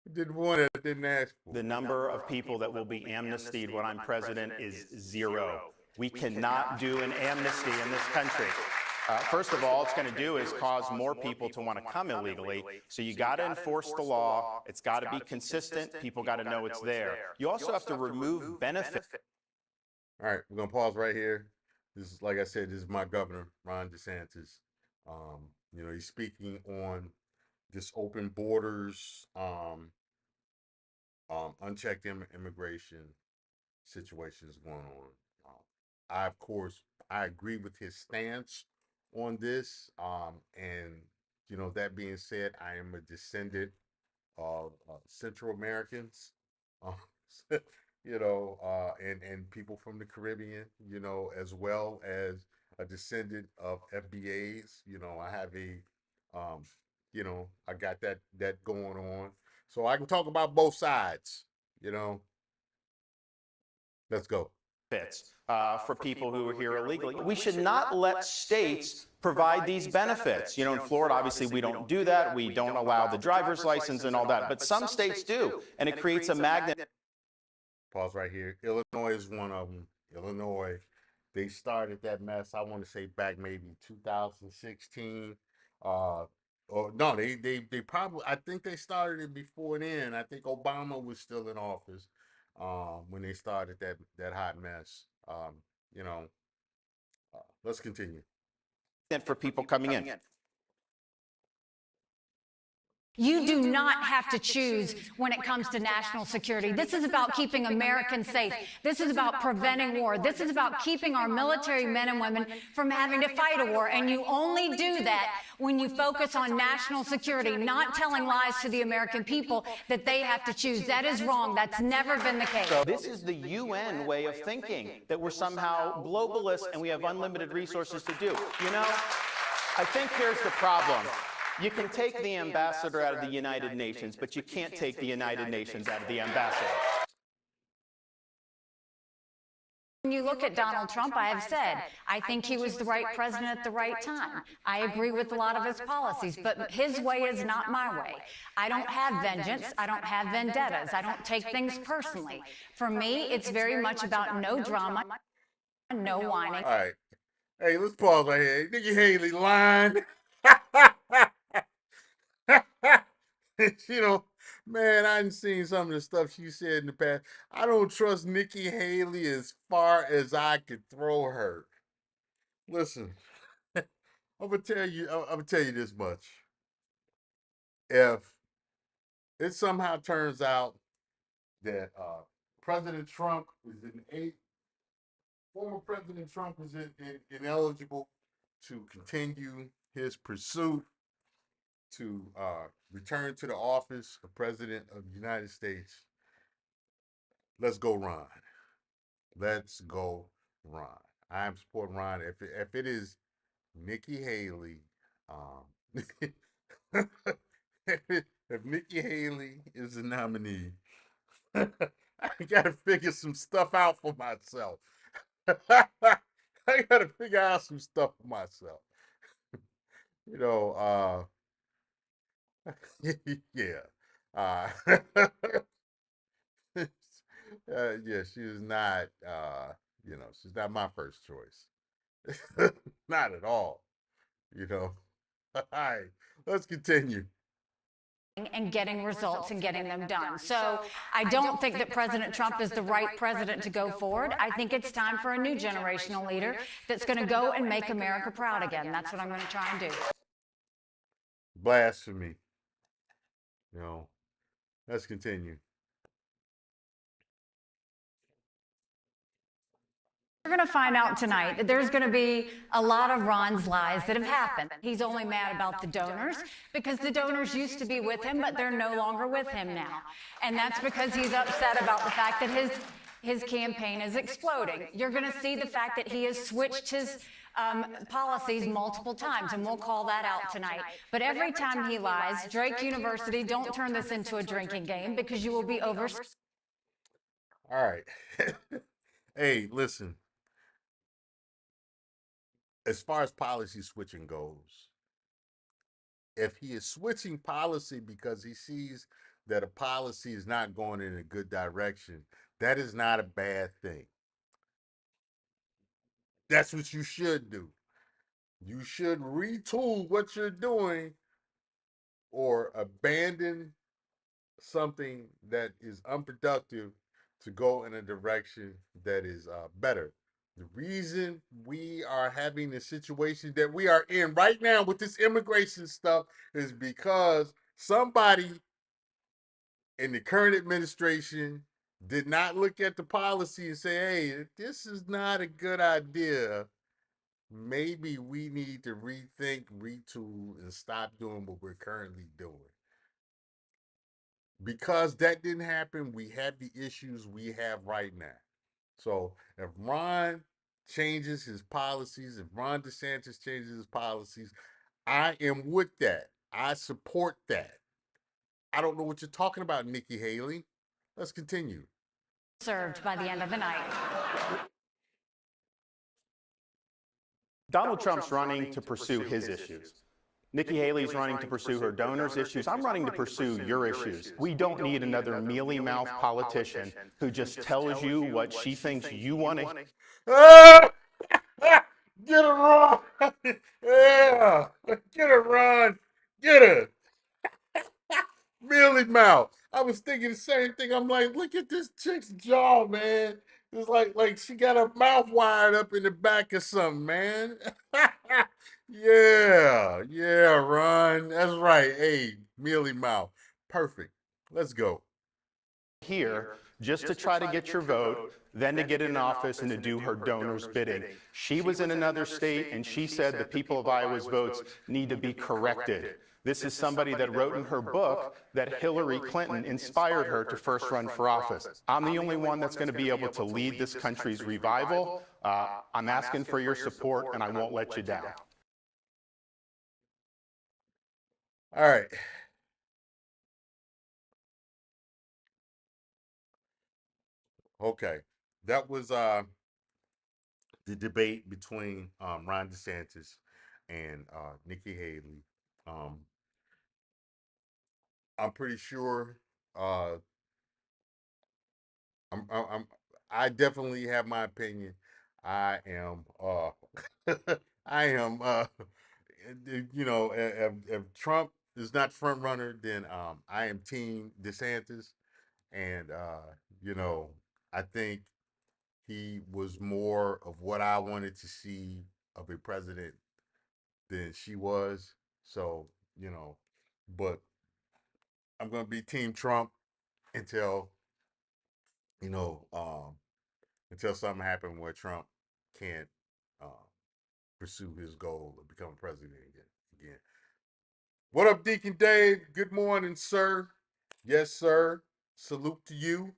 I didn't want it. I didn't ask for it. The number of people that will be amnestied when I'm president is 0. We cannot do an amnesty in this country. First of all, it's going to do is cause more people to want to come illegally. So you got to enforce the law. It's got to be consistent. People got to know it's there. You also have to remove benefits. All right, we're gonna pause right here. This is, like I said, this is my governor, Ron DeSantis. He's speaking on this open borders, unchecked immigration situations going on. Of course, I agree with his stance on this. That being said, I am a descendant of Central Americans, and people from the Caribbean, as well as a descendant of FBAs. I have I got that going on, so I can talk about both sides. Let's go. For people who are here illegally. We should not let states provide these benefits. In Florida, obviously, we don't do that. We don't allow the driver's license and all that. But some states do, and it creates a magnet. Pause right here. Illinois is one of them. Illinois, they started that mess, I want to say back maybe 2016. Or no, they probably, I think they started it before then. I think Obama was still in office when they started that hot mess. Let's continue. For people coming in. You do not have to choose when it comes to national security. This is about keeping Americans safe. This is about preventing war. This is about keeping our military men and women from having to fight a war. And you only do that when you focus on national security, not telling lies to the American people that they have to choose. That is wrong. That's never been the case. So this is the UN way of thinking, that we're somehow globalists and we have unlimited resources to do. I think here's the problem. You can take the ambassador out of the United Nations, but you can't take the United Nations out of the ambassador. When you look at Donald Trump, I have said, I think he was the right president at the right time. I agree with a lot of his policies, but his way is not my way. I don't have vengeance. I don't have vendettas. I don't take things personally. For me, it's very much about no drama, no whining. All right. Hey, let's pause right here. Nikki Haley lying. Man, I done seen some of the stuff she said in the past. I don't trust Nikki Haley as far as I could throw her. Listen, I'm gonna tell you this much. If it somehow turns out that President Trump is former President Trump is ineligible to continue his pursuit to return to the office of President of the United States, let's go Ron. Let's go Ron. I am supporting Ron. If it is Nikki Haley, if Nikki Haley is the nominee, I gotta figure some stuff out for myself. I gotta figure out some stuff for myself. You know, yeah. Uh, yeah, she is not, she's not my first choice. Not at all, you know. All right, let's continue. And getting results and getting them done. So I don't think that President Trump is the right president to go forward. I think it's time for a new generational leader that's going to go and make America proud again. That's what I'm going to try and do. Blasphemy. You know, let's continue. We're going to find out tonight that there's going to be a lot of Ron's lies that have happened. He's only mad about the donors because the donors used to be with him, but they're no longer with him now. And that's because he's upset about the fact that his campaign is exploding. You're going to see the fact that he has switched his policies multiple times, and we'll call that out tonight. But every time he lies, Drake University, don't turn this into a drinking game because you will be over. All right. Hey, listen. As far as policy switching goes, if he is switching policy because he sees that a policy is not going in a good direction, that is not a bad thing. That's what you should do. You should retool what you're doing or abandon something that is unproductive to go in a direction that is better. The reason we are having the situation that we are in right now with this immigration stuff is because somebody in the current administration did not look at the policy and say, hey, this is not a good idea. Maybe we need to rethink, retool, and stop doing what we're currently doing. Because that didn't happen, we have the issues we have right now. So if Ron changes his policies, if Ron DeSantis changes his policies, I am with that. I support that. I don't know what you're talking about, Nikki Haley. Let's continue. Served by the end of the night. Donald Trump's running to pursue his issues. Nikki Haley's running to pursue her donors' issues. I'm running to pursue your issues. We don't need another mealy-mouthed politician who just tells you what she thinks you want to hear. Ah! Get her, Ron! Yeah! Get her, Ron! Get her! Mealy mouth. I was thinking the same thing. I'm like, look at this chick's jaw, man. It's like she got her mouth wired up in the back or something, man. Yeah, Ron. That's right. Hey, mealy mouth. Perfect. Let's go. Here just to try to get your vote, then to get in office and to do her donors' bidding. She was in another state and she said the people of Iowa's votes need to be corrected. This is somebody that wrote in her book that Hillary Clinton inspired her to first run for office. I'm the only one that's going to be able to lead this country's revival. I'm asking for your support and I won't let you down. All right. Okay. That was the debate between Ron DeSantis and Nikki Haley. Um, I'm pretty sure I definitely have my opinion. I am I am if Trump is not front runner, then I am team DeSantis. And I think he was more of what I wanted to see of a president than she was. So, but I'm gonna be team Trump until you know, until something happened where Trump can't uh, pursue his goal of becoming president again. What up, Deacon Dave? Good morning, sir. Yes, sir. Salute to you.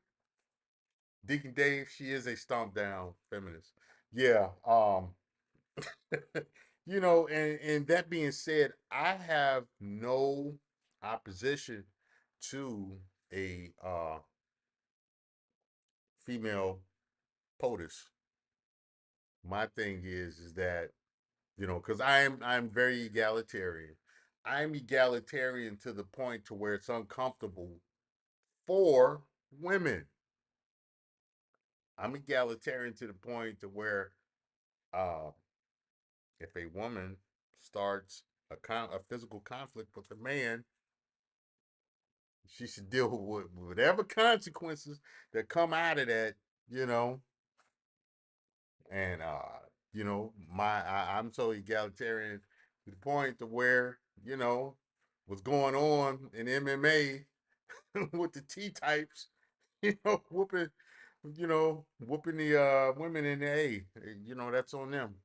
Deacon Dave, she is a stomp down feminist. Yeah. And that being said, I have no opposition to a female POTUS. My thing is that, because I'm very egalitarian. I'm egalitarian to the point to where it's uncomfortable for women. I'm egalitarian to the point to where uh, if a woman starts a physical conflict with a man, she should deal with whatever consequences that come out of that, you know. And I'm so egalitarian to the point to where, what's going on in MMA with the T types, whooping, whooping the women in the A. That's on them.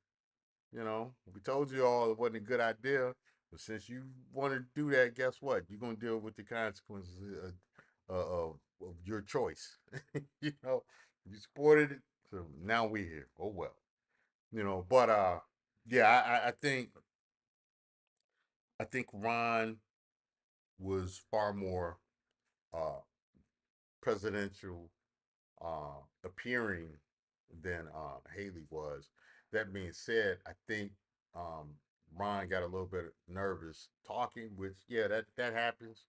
We told you all it wasn't a good idea, but since you want to do that, guess what? You're gonna deal with the consequences of your choice. You supported it, so now we're here. Oh well. But yeah, I think Ron was far more uh presidential appearing than Haley was. That being said, I think um, Ron got a little bit nervous talking, which yeah, that happens.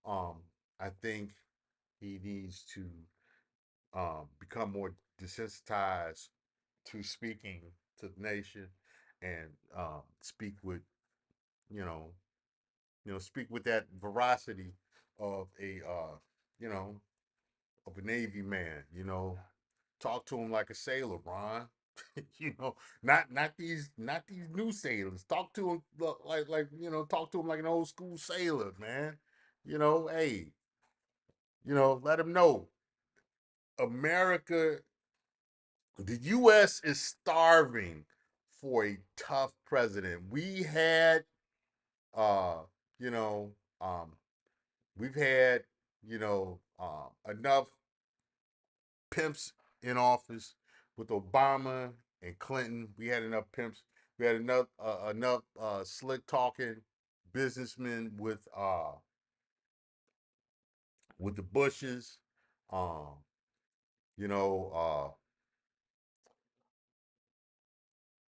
Um, I think he needs to become more desensitized to speaking to the nation and speak with you know speak with that veracity of you know a Navy man. Talk to him like a sailor, Ron. Not these new sailors. Talk to him talk to him like an old school sailor, man. Hey, let him know America, the U.S. is starving for a tough president. We had, uh, you know, um, we've had, enough pimps in office with Obama and Clinton. We had enough pimps. We had enough slick talking businessmen with the Bushes. Um, you know,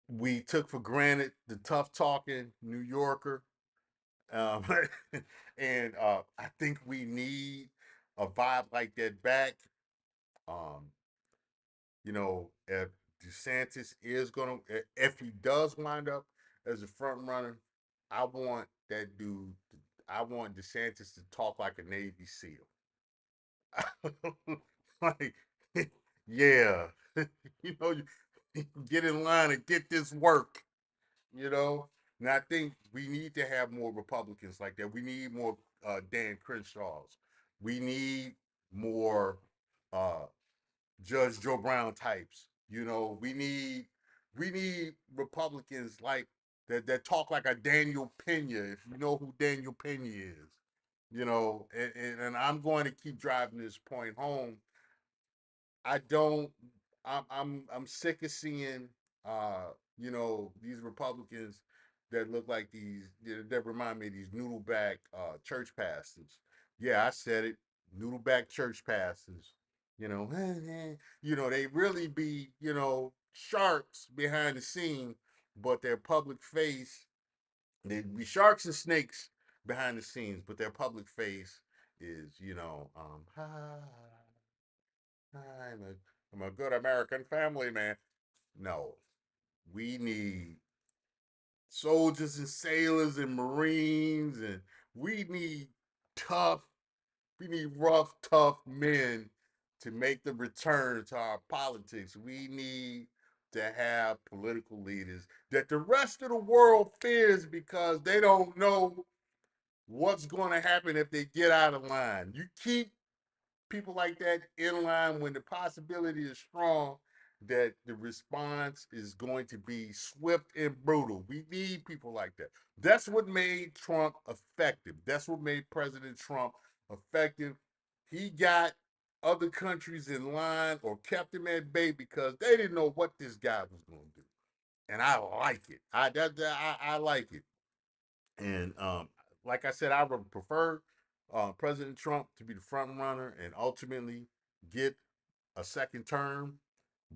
we took for granted the tough talking New Yorker. Um, and I think we need a vibe like that back. Um, if DeSantis is if he does wind up as a front runner, I want that dude. I want DeSantis to talk like a Navy SEAL. Like, yeah, you know, get in line and get this work. you know. And I think we need to have more Republicans like that. We need more Dan Crenshaws. We need more uh, Judge Joe Brown types. We need Republicans like that talk like a Daniel Pena. If you know who Daniel Pena is, and I'm going to keep driving this point home. I don't. I'm sick of seeing these Republicans that look like that remind me of these noodleback church pastors. Yeah, I said it. Noodleback church pastors. They really be sharks behind the scene, but their public face they be sharks and snakes behind the scenes, but their public face is I'm a good American family man. No, we need soldiers and sailors and Marines, and we need tough, we need rough, tough men to make the return to our politics. We need to have political leaders that the rest of the world fears because they don't know what's going to happen if they get out of line. You keep people like that in line when the possibility is strong, that the response is going to be swift and brutal. We need people like that. That's what made Trump effective. That's what made President Trump effective. He got other countries in line or kept him at bay because they didn't know what this guy was going to do. And I like it. I like it. And like I said, I would prefer President Trump to be the front runner and ultimately get a second term.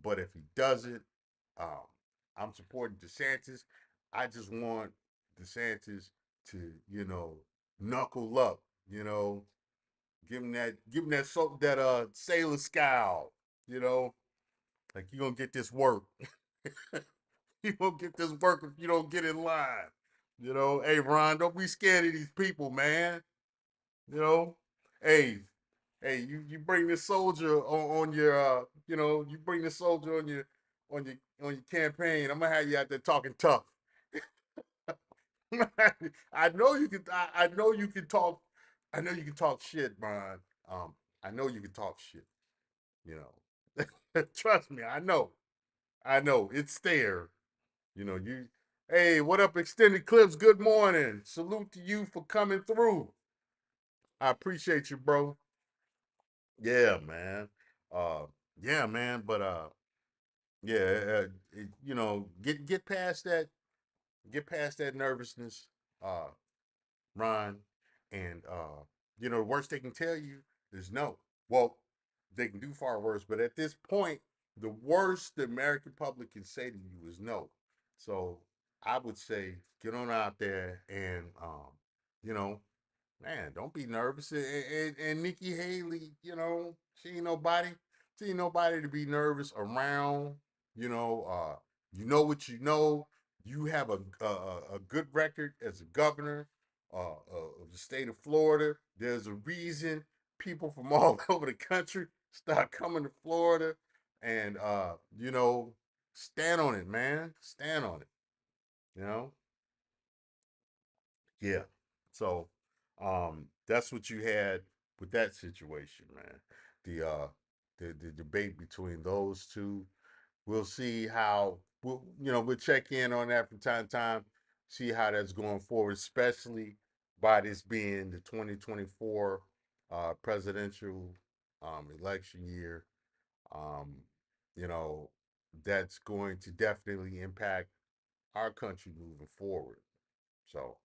But if he doesn't, um, I'm supporting DeSantis. I just want DeSantis to, knuckle up. You know, give him that sailor scowl. You know, like you gonna get this work. You gonna get this work if you don't get in line. Hey Ron, don't be scared of these people, man. You know, hey, you bring this soldier on your, you bring this soldier on your campaign. I'm gonna have you out there talking tough. I know you can. I know you can talk. I know you can talk shit, Ron. I know you can talk shit. You Trust me. I know. I know. It's there. You. Hey, what up, extended clips? Good morning. Salute to you for coming through. I appreciate you, bro. Yeah, man. Uh, yeah, man. But yeah, get past that. Get past that nervousness, uh, Ron. And the worst they can tell you is no. Well, they can do far worse, but at this point, the worst the American public can say to you is no. So I would say get on out there and you know, man, don't be nervous. And Nikki Haley, she ain't nobody. She ain't nobody to be nervous around. You know, uh, you know what you know. You have a good record as a governor of the state of Florida. There's a reason people from all over the country start coming to Florida, and stand on it, man. Stand on it. You know. Yeah. So that's what you had with that situation, man. The debate between those two. We'll see how we'll check in on that from time to time, see how that's going forward, especially by this being the 2024 presidential election year. Um, you know, that's going to definitely impact our country moving forward. So,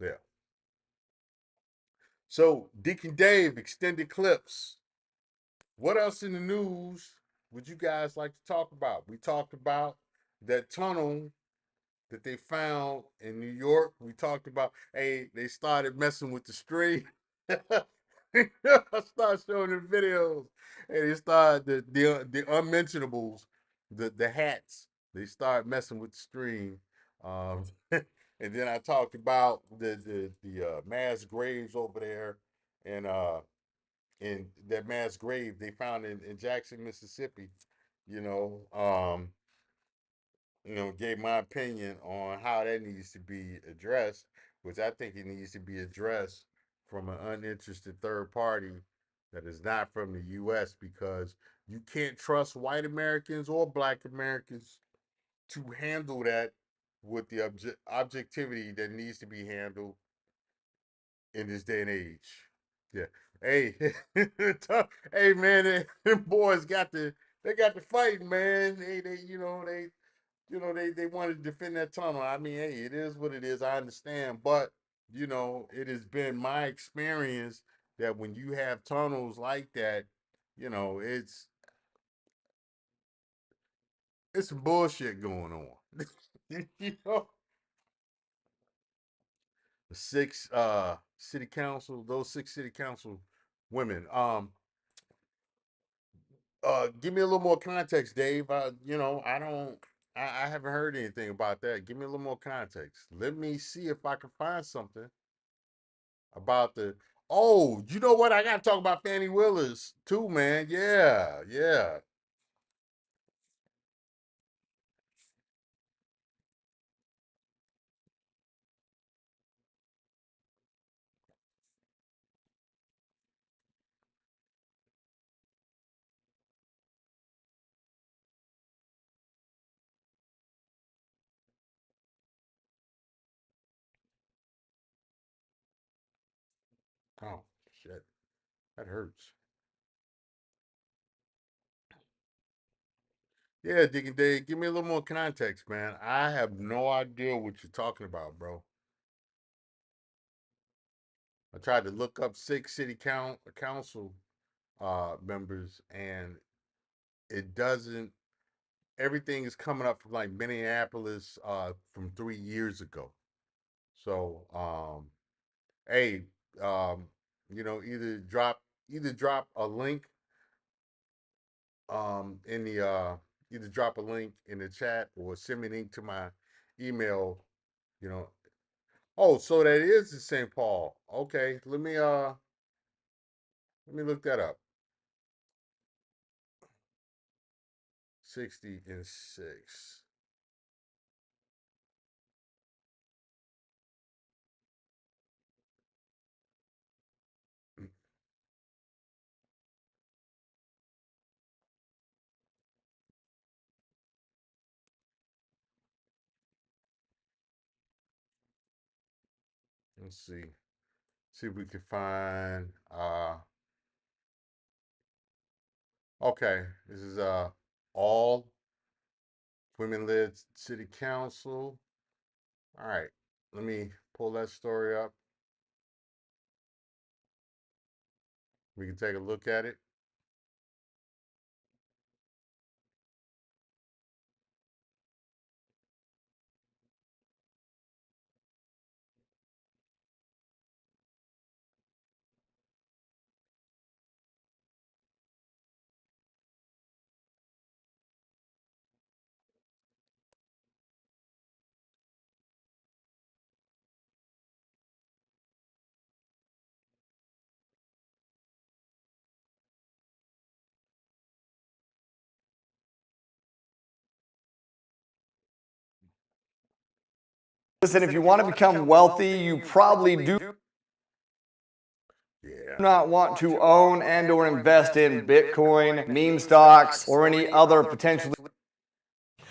yeah. So, Deacon Dave, extended clips. What else in the news would you guys like to talk about? We talked about that tunnel that they found in New York. We talked about, hey, they started messing with the stream. I started showing the videos. And they started the unmentionables, the hats. They started messing with the stream. Um, and then I talked about the mass graves over there, and that mass grave they found in Jackson, Mississippi. You know, um, gave my opinion on how that needs to be addressed, which I think it needs to be addressed from an uninterested third party that is not from the U.S. because you can't trust white Americans or black Americans to handle that with the objectivity that needs to be handled in this day and age. Yeah. Hey, hey man, them boys got the fighting, man. They wanted to defend that tunnel. I mean, hey, it is what it is. I understand, but it has been my experience that when you have tunnels like that, it's some bullshit going on. you know, the six city council, those six city council women. Give me a little more context, Dave. I don't. I haven't heard anything about that. Give me a little more context. Let me see if I can find something about the. Oh, you know what? I gotta talk about Fannie Willis too, man. Yeah, yeah. Oh, shit. That hurts. Yeah, Deacon Dave, give me a little more context, man. I have no idea what you're talking about, bro. I tried to look up 6 city council members, and it doesn't. Everything is coming up from like Minneapolis from 3 years ago. So, hey, um, either drop a link in the either drop a link in the chat or send me a link to my email. You know, oh, so that is in St. Paul. Okay, let me look that up. 60 and 6. Let's see. See if we can find okay. This is all women led city council. All right. Let me pull that story up. We can take a look at it. Listen, if you want to become wealthy, you probably do not want to own and or invest in Bitcoin, meme stocks, or any other potentially.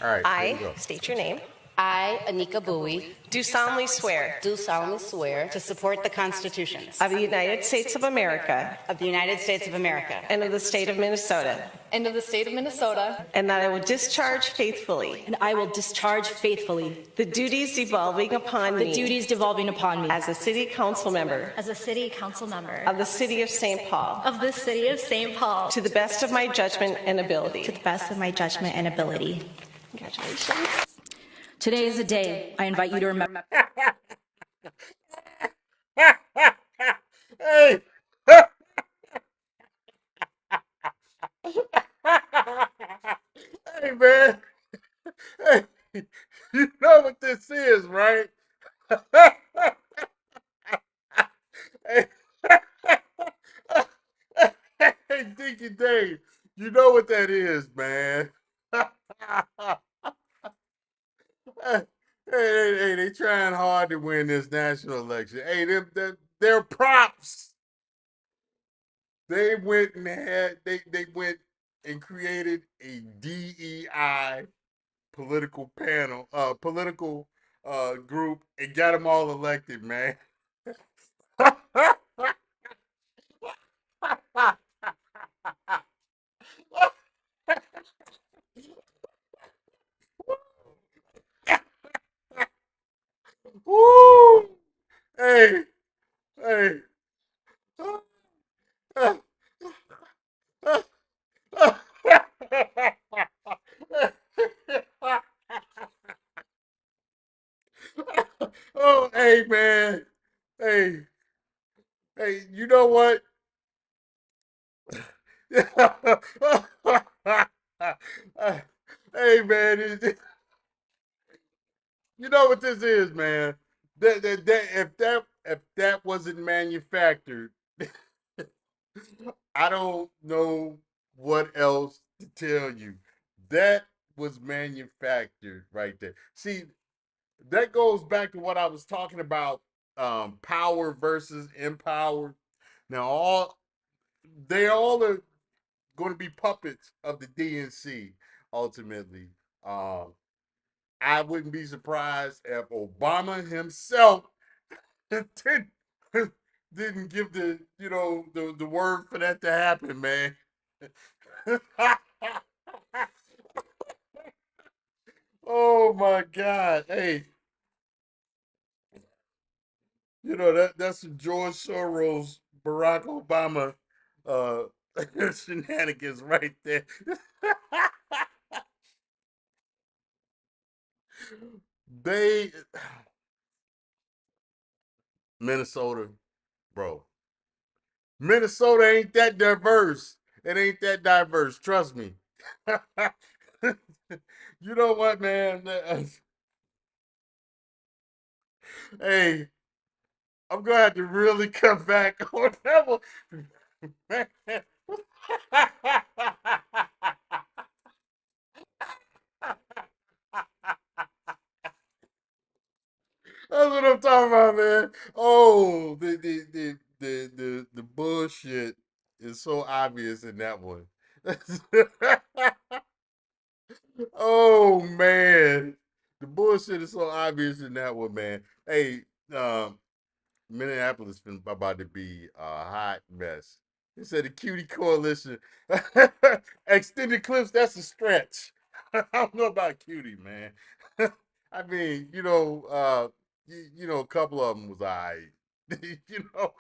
All right, here we I go. state your name. I, Anika Bowie, Do solemnly swear do solemnly swear to support the constitutions of the United States of America of the United States of America and of the state of Minnesota, and of the state of Minnesota, and that I will discharge faithfully and I will discharge faithfully the duties devolving upon the me duties devolving upon me as a city council member as a city council member of the city of St. Paul of the city of St. Paul to the best of my judgment and ability. to the best of my judgment and ability. Congratulations. Today is a day I invite you to remember. Hey. Hey, man. Hey, you know what this is, right? Hey, hey, Dinky Dave, you know what that is, man. Hey, they trying hard to win this national election. Hey, they're props. They went and they went and created a DEI political panel, political group, and got them all elected, man. Woo! Hey, hey. Oh, hey, man. Hey, hey, you know what? Hey, man, you know what this is, man. If that wasn't manufactured, I don't know what else to tell you. That was manufactured right there. See, that goes back to what I was talking about, power versus empower. Now they all are going to be puppets of the DNC ultimately. Um, I wouldn't be surprised if Obama himself did, didn't give the word for that to happen, man. Oh my God. Hey, that's some George Soros, Barack Obama uh shenanigans right there. They Minnesota, bro. Minnesota ain't that diverse. It ain't that diverse. Trust me. You know what, man? Hey, I'm gonna have to really come back on that one. Man. That's what I'm talking about, man. Oh, the bullshit is so obvious in that one. Oh man, the bullshit is so obvious in that one, man. Hey, um, Minneapolis been about to be a hot mess. He said the cutie coalition, extended clips. That's a stretch. I don't know about cutie, man. I mean, a couple of them was alright, you know.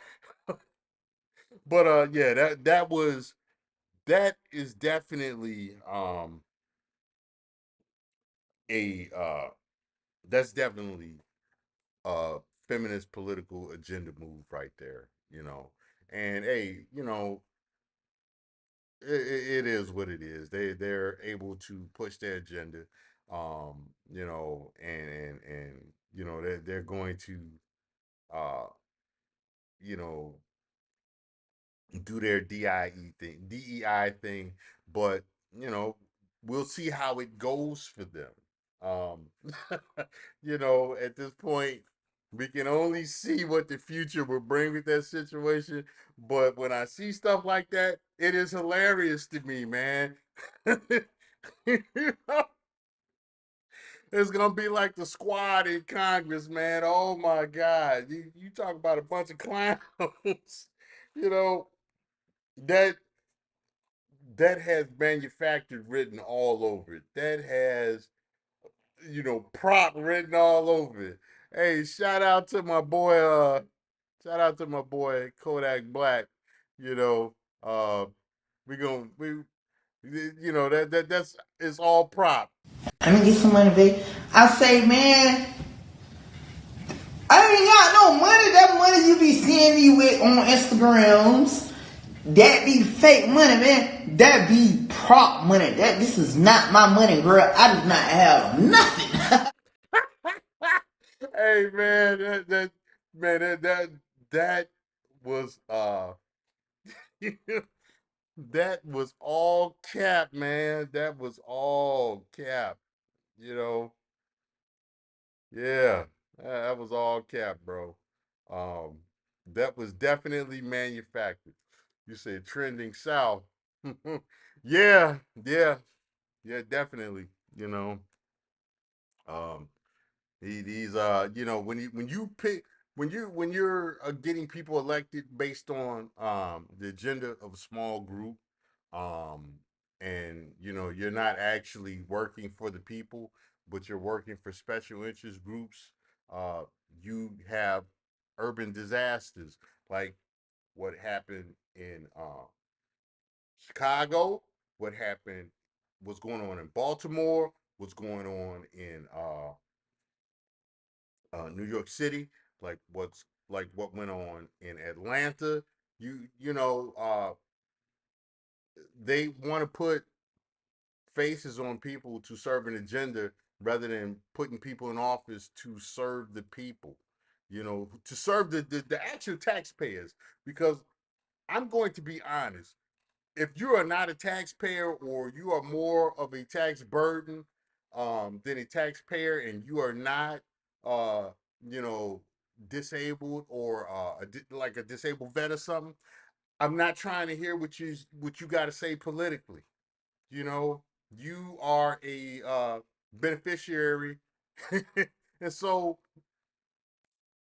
But yeah, that is definitely a that's definitely a feminist political agenda move right there, you know. And hey, it is what it is. They're able to push their agenda, and they're going to uh, you know, do their DEI thing, but you know, we'll see how it goes for them. At this point, we can only see what the future will bring with that situation. But when I see stuff like that, it is hilarious to me, man. You know, it's gonna be like the squad in Congress, man. Oh my God, you talk about a bunch of clowns. you know that that has manufactured written all over it. That has prop written all over it. Hey, shout out to my boy Kodak Black. You know, uh, we gonna we, that's it's all prop. Let me get some money, babe. I say, man, I ain't got no money. That money you be seeing me with on Instagrams, that be fake money, man. That be prop money. This is not my money, girl. I do not have nothing. Hey man, that man that was that was all cap, man. That was all cap. You know, yeah, that was all cap, bro. Um, that was definitely manufactured. You said trending south. Yeah, yeah, yeah, definitely. You know, um, these when you're getting people elected based on the agenda of a small group, um and you're not actually working for the people, but you're working for special interest groups. uh you have urban disasters like what happened in Chicago, what happened what's going on in Baltimore, what's going on in New York City, like what went on in Atlanta. They want to put faces on people to serve an agenda rather than putting people in office to serve the people, to serve the actual taxpayers. Because I'm going to be honest, if you are not a taxpayer or you are more of a tax burden than a taxpayer, and you are not, uh, you know, disabled or like a disabled vet or something, I'm not trying to hear what you got to say politically. You know, you are a beneficiary, and so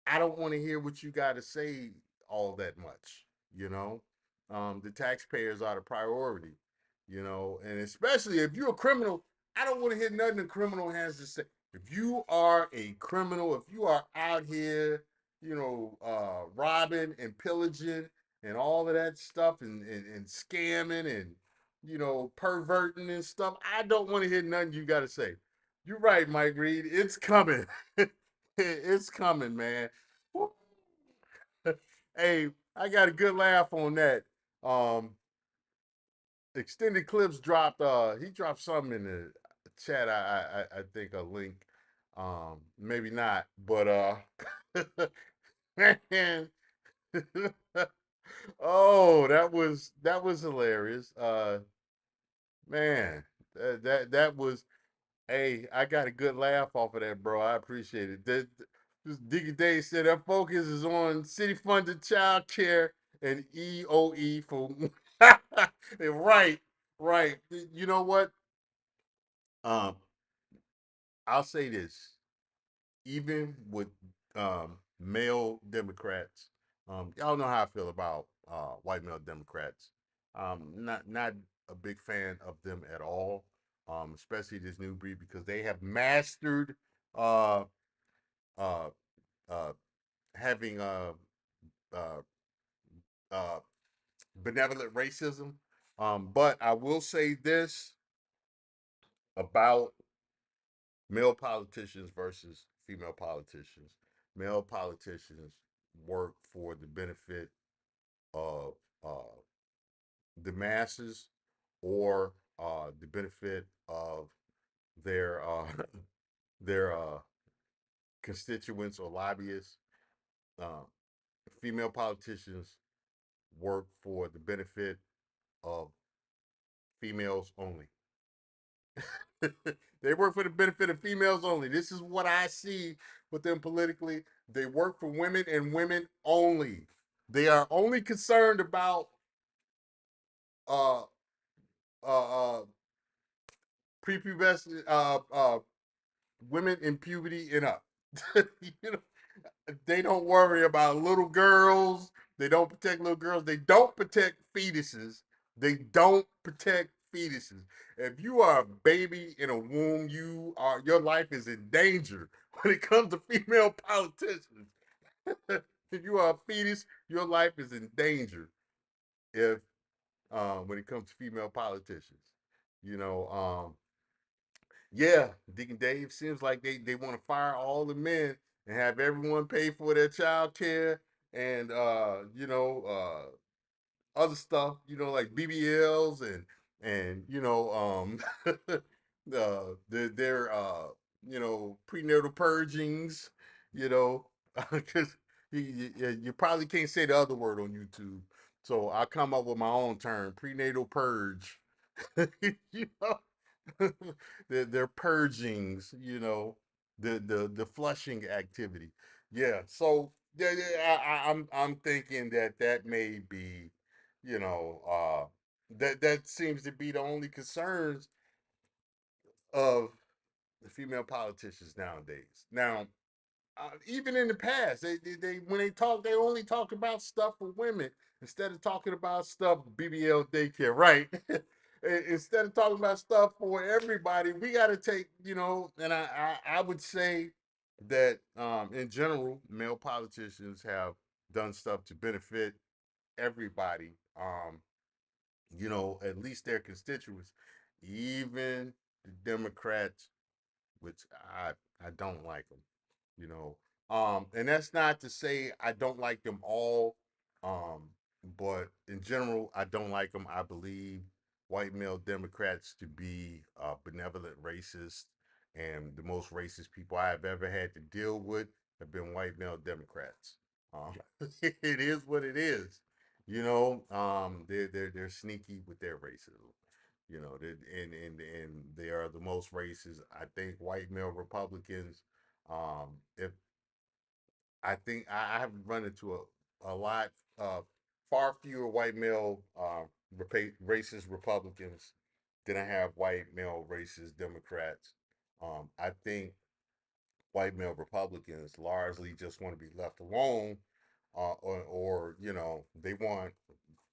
I don't want to hear what you got to say all that much. You know, the taxpayers are the priority. You know, and especially if you're a criminal, I don't want to hear nothing a criminal has to say. If you are a criminal, if you are out here, robbing and pillaging and all of that stuff and scamming and perverting and stuff, I don't want to hear nothing you got to say. You're right, Mike Reed. It's coming. It's coming, man. Hey, I got a good laugh on that. Um, Extended clips dropped. He dropped something in the chat. I think a link. Maybe not, but man. Oh, that was hilarious. Man, that was. Hey, I got a good laugh off of that, bro. I appreciate it. This Diggy Day said that focus is on city-funded child care and EOE for. Right, right. You know what? Um, I'll say this. Even with male Democrats, y'all know how I feel about white male Democrats. Not a big fan of them at all, especially this new breed because they have mastered uh, uh, uh, having uh, uh, benevolent racism. But I will say this about male politicians versus female politicians. Male politicians work for the benefit of the masses or the benefit of their their constituents or lobbyists. Uh, Female politicians work for the benefit of females only. They work for the benefit of females only. This is what I see with them politically. They work for women and women only. They are only concerned about uh uh prepubescent women in puberty and up. you know, they don't worry about little girls. They don't protect little girls. They don't protect fetuses. They don't protect fetuses. If you are a baby in a womb, your life is in danger when it comes to female politicians. If you are a fetus, your life is in danger if when it comes to female politicians. You know, yeah, Deacon Dave seems like they want to fire all the men and have everyone pay for their child care and other stuff, like BBLs and their prenatal purgings, because you probably can't say the other word on YouTube. So I come up with my own term, prenatal purge. you know, their purgings, the flushing activity. Yeah. So yeah, I'm thinking that may be, that seems to be the only concerns of the female politicians nowadays. Now, even in the past, they when they talk, they only talk about stuff for women instead of talking about stuff BBL daycare, right? Instead of talking about stuff for everybody, we got to take, and I would say that in general, male politicians have done stuff to benefit everybody. At least their constituents, even the Democrats, which I don't like them, you know. And that's not to say I don't like them all, um, but in general, I don't like them. I believe white male Democrats to be benevolent racist, and the most racist people I've ever had to deal with have been white male Democrats. Um, it is what it is. They're sneaky with their racism. And they are the most racist. I think white male Republicans. If I think I have run into a lot, far fewer white male racist Republicans than I have white male racist Democrats. I think white male Republicans largely just want to be left alone or they want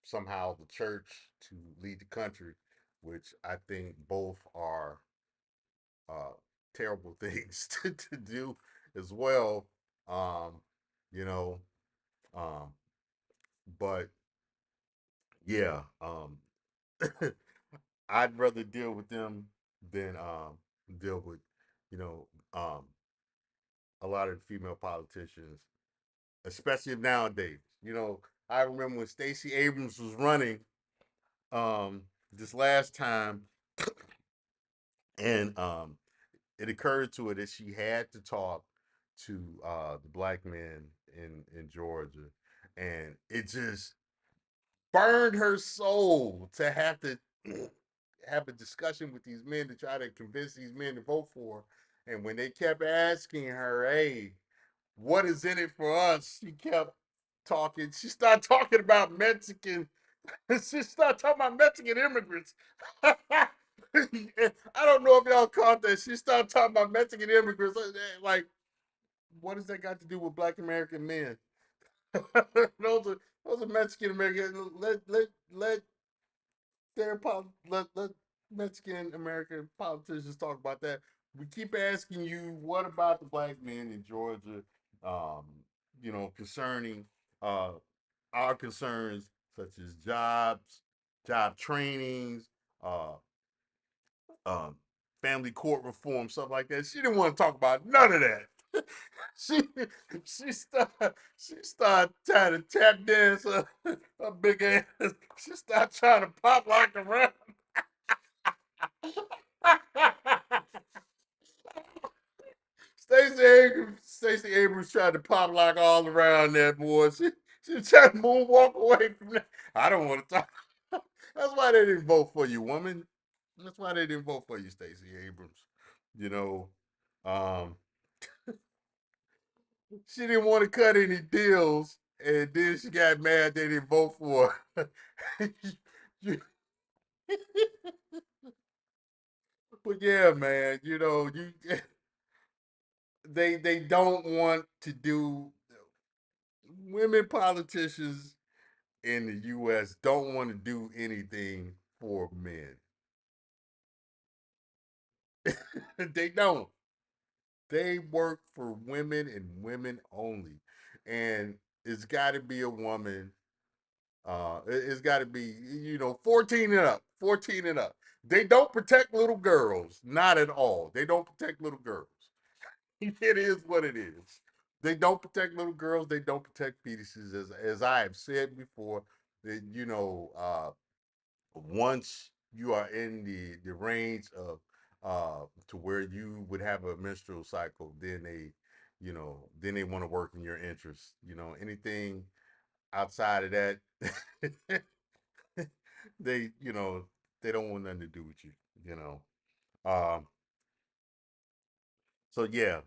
somehow the church to lead the country, which I think both are uh, terrible things to do as well. Um, you know, um, but yeah, I'd rather deal with them than deal with, you know, um, a lot of the female politicians, especially nowadays. I remember when Stacey Abrams was running this last time, and it occurred to her that she had to talk to the black men in Georgia, and it just burned her soul to have to have a discussion with these men to try to convince these men to vote for her. And when they kept asking her, "Hey, what is in it for us?" She kept talking. She started talking about Mexican. She started talking about Mexican immigrants. I don't know if y'all caught that. She started talking about Mexican immigrants. Like, what does that got to do with Black American men? Those are Mexican Americans. Let let Mexican American politicians talk about that. We keep asking you, what about the black men in Georgia? Um, concerning uh, our concerns such as jobs, job trainings, uh, um, family court reform, stuff like that. She didn't want to talk about none of that. she she started trying to tap dance her big ass. She started trying to pop like around. Stacey Abrams tried to pop lock all around that boy. She was trying to moonwalk away from that. I don't want to talk. That's why they didn't vote for you, woman. That's why they didn't vote for you, Stacey Abrams. You know, um, she didn't want to cut any deals, and then she got mad they didn't vote for her. But yeah, man, they don't want to do women politicians in the U.S. don't want to do anything for men. They don't. They work for women and women only, and it's got to be a woman. It's got to be 14 and up. 14 and up. They don't protect little girls, not at all. They don't protect little girls. It is what it is. They don't protect little girls. They don't protect fetuses, as I have said before. That once you are in the range of to where you would have a menstrual cycle, then they want to work in your interest. Anything outside of that, they you know they don't want nothing to do with you. You know. Um, So yeah,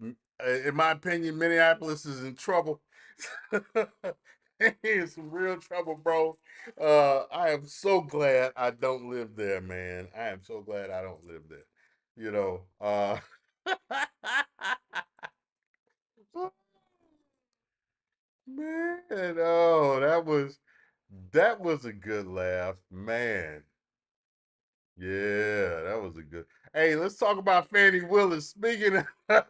in my opinion, Minneapolis is in trouble. In some real trouble, bro. I am so glad I don't live there, man. I am so glad I don't live there. You know, man. Oh, that was a good laugh, man. Yeah, that was a good. Hey, let's talk about Fannie Willis. Speaking of,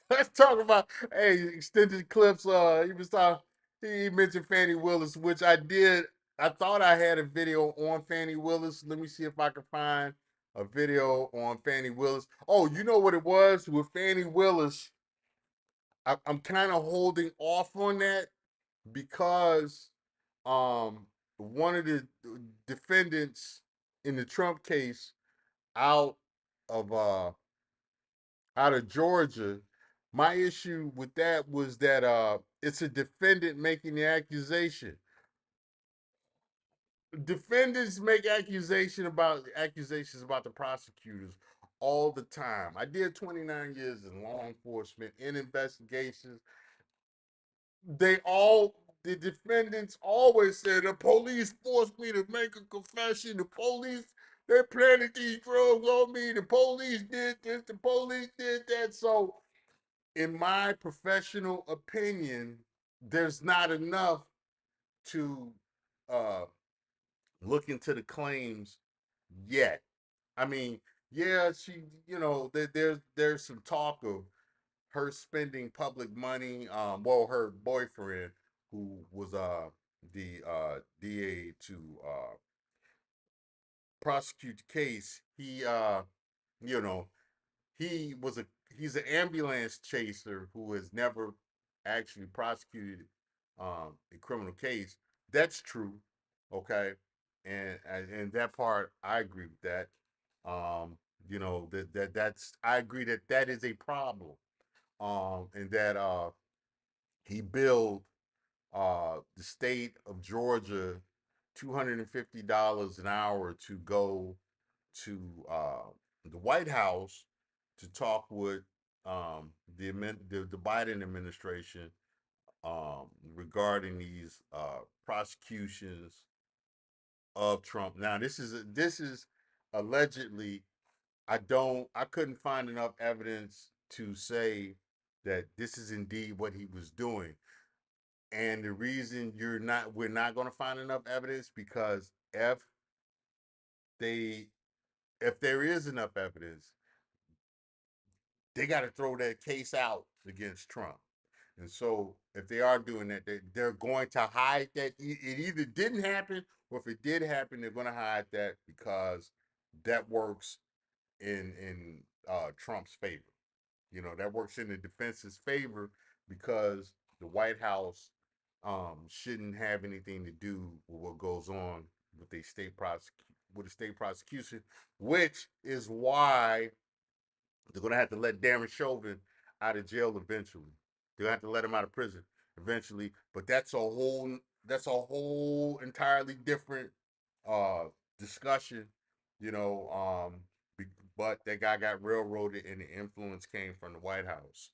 let's talk about extended clips. He was talking. He mentioned Fannie Willis, which I did. I thought I had a video on Fannie Willis. Let me see if I can find a video on Fannie Willis. Oh, you know what it was with Fannie Willis? I'm kind of holding off on that because um one of the defendants in the Trump case out of Georgia. My issue with that was that it's a defendant making the accusation. Defendants make accusations about the prosecutors all the time. I did 29 years in law enforcement in investigations. The defendants always said the police forced me to make a confession. The police, they planted these drugs on me. The police did this. The police did that. So, in my professional opinion, there's not enough to uh, look into the claims yet. I mean, yeah, she, there's some talk of her spending public money. Well, her boyfriend, who was the DA to prosecute the case, you know, he was a he's an ambulance chaser who has never actually prosecuted a criminal case. That's true, okay, and that part I agree with that. That's I agree that that is a problem. And that he billed the state of Georgia $250 an hour to go to the White House to talk with the Biden administration regarding these prosecutions of Trump. Now, this is allegedly. I couldn't find enough evidence to say that this is indeed what he was doing. And the reason we're not going to find enough evidence because they if there is enough evidence, they got to throw that case out against Trump. And so, if they are doing that, they're going to hide that it either didn't happen, or if it did happen, they're going to hide that because that works in Trump's favor. That works in the defense's favor because the White House shouldn't have anything to do with what goes on with the state prosecution, which is why they're gonna have to let Darren Chauvin out of jail eventually. They're gonna have to let him out of prison eventually. But that's a whole entirely different uh discussion, you know. But that guy got railroaded and the influence came from the White House.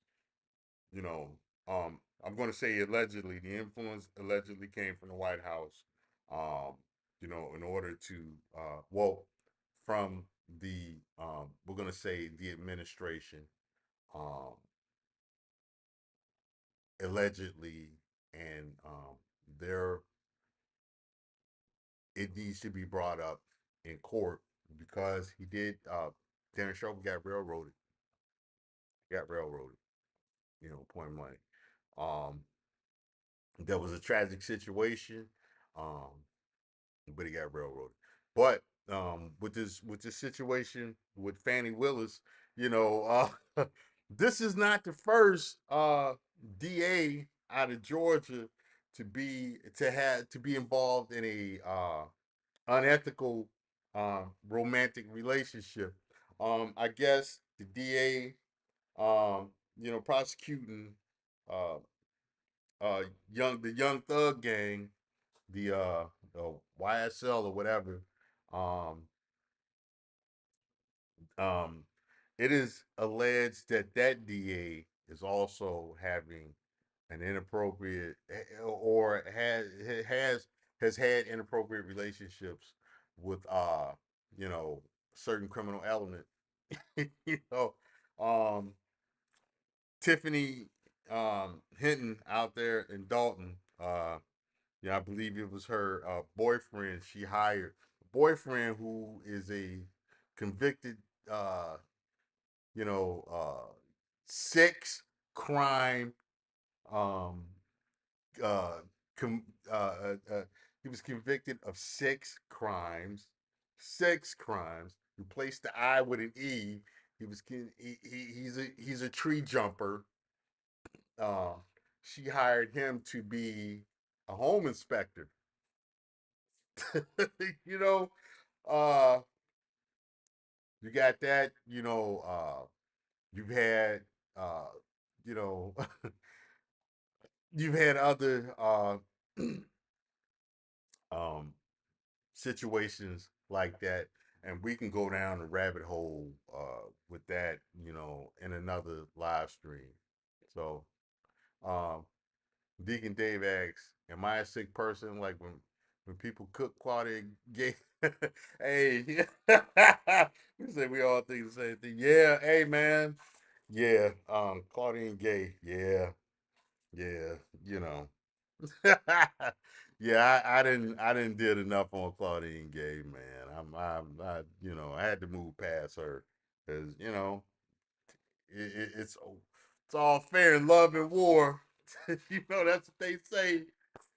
You know, I'm gonna say allegedly, the influence allegedly came from the White House. Um, in order to from the we're gonna say the administration, um, allegedly, and there it needs to be brought up in court because he did. Darren Sharp got railroaded. Point blank. Um, that was a tragic situation, um, but he got railroaded. But with this situation with Fannie Willis, this is not the first DA out of Georgia to be involved in a unethical romantic relationship. I guess the DA, prosecuting uh, the young thug gang, the YSL or whatever. Um, um, it is alleged that that DA is also having an inappropriate or has had inappropriate relationships with you know certain criminal element. you know, um, Tiffany Hinton out there in Dalton. Yeah, I believe it was her boyfriend she hired. Boyfriend who is a convicted, uh, you know, sex crime. Um, uh, com- uh, uh, uh, he was convicted of six crimes. Six crimes. Replaced the I with an E. He's a tree jumper. Uh, she hired him to be a home inspector. you know, uh, you got that. You've had, uh, you know, you've had other um, situations like that, and we can go down the rabbit hole with that, in another live stream. So, um, Deacon Dave asks, "Am I a sick person? Like when people cook Claudia Gay?" Hey, we say we all think the same thing. Yeah, hey man, yeah. Claudia Gay, yeah, yeah. you know, yeah, I didn't did enough on Claudine Gay, man. I had to move past her because it's all fair in love and war. That's what they say.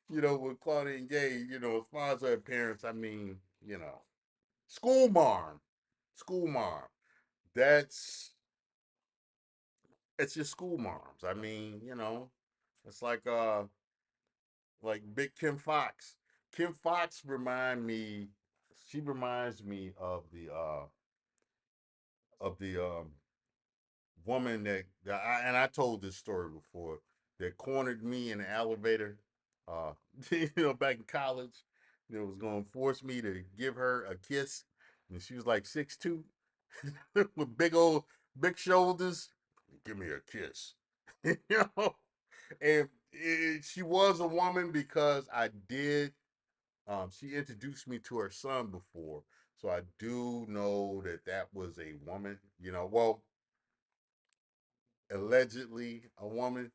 With Claudine Gay, as far as her appearance, I mean, school marm, school marm. That's it's just school marms. I mean, it's like Big Kim Fox. Kim Fox she reminds me of the woman and I told this story before, that cornered me in the elevator, uh, back in college. Was going to force me to give her a kiss, and she was like 6'2", with big shoulders. Give me a kiss, you know. And she was a woman because I did. She introduced me to her son before, so I do know that was a woman. Well, allegedly a woman,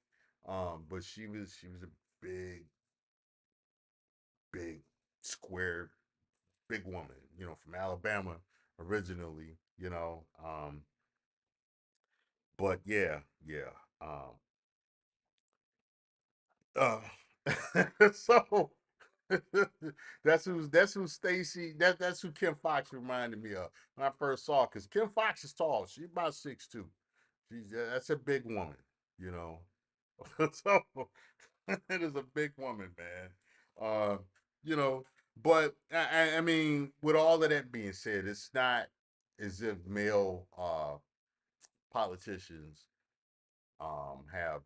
but she was a big, big, square, big woman. From Alabama originally. But yeah, yeah. Uh, so that's who Stacy that's who Kim Fox reminded me of when I first saw her, because Kim Fox is tall. She's about 6'2". That's a big woman, you know. So it is a big woman, man. Uh, you know, but I mean, with all of that being said, it's not as if male politicians have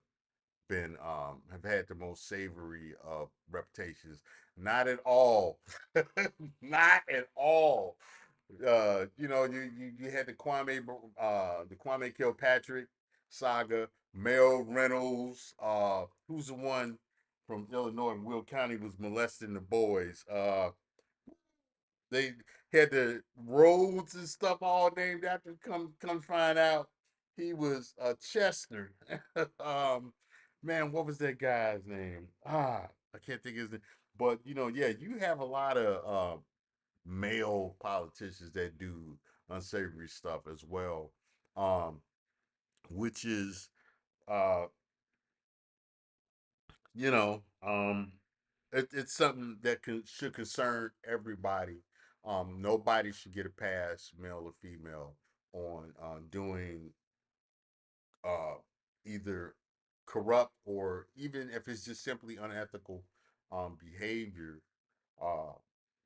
have had the most savory of reputations. Not at all. Not at all. You had the Kwame Kilpatrick saga, Mel Reynolds, who's the one from Illinois and Will County was molesting the boys. They had the roads and stuff all named after. Come find out, he was Chester. Man, what was that guy's name? I can't think of his name. But yeah, you have a lot of male politicians that do unsavory stuff as well, um, which is uh, you know, it's something that should concern everybody. Nobody should get a pass, male or female, on doing uh, either corrupt or even if it's just simply unethical behavior uh,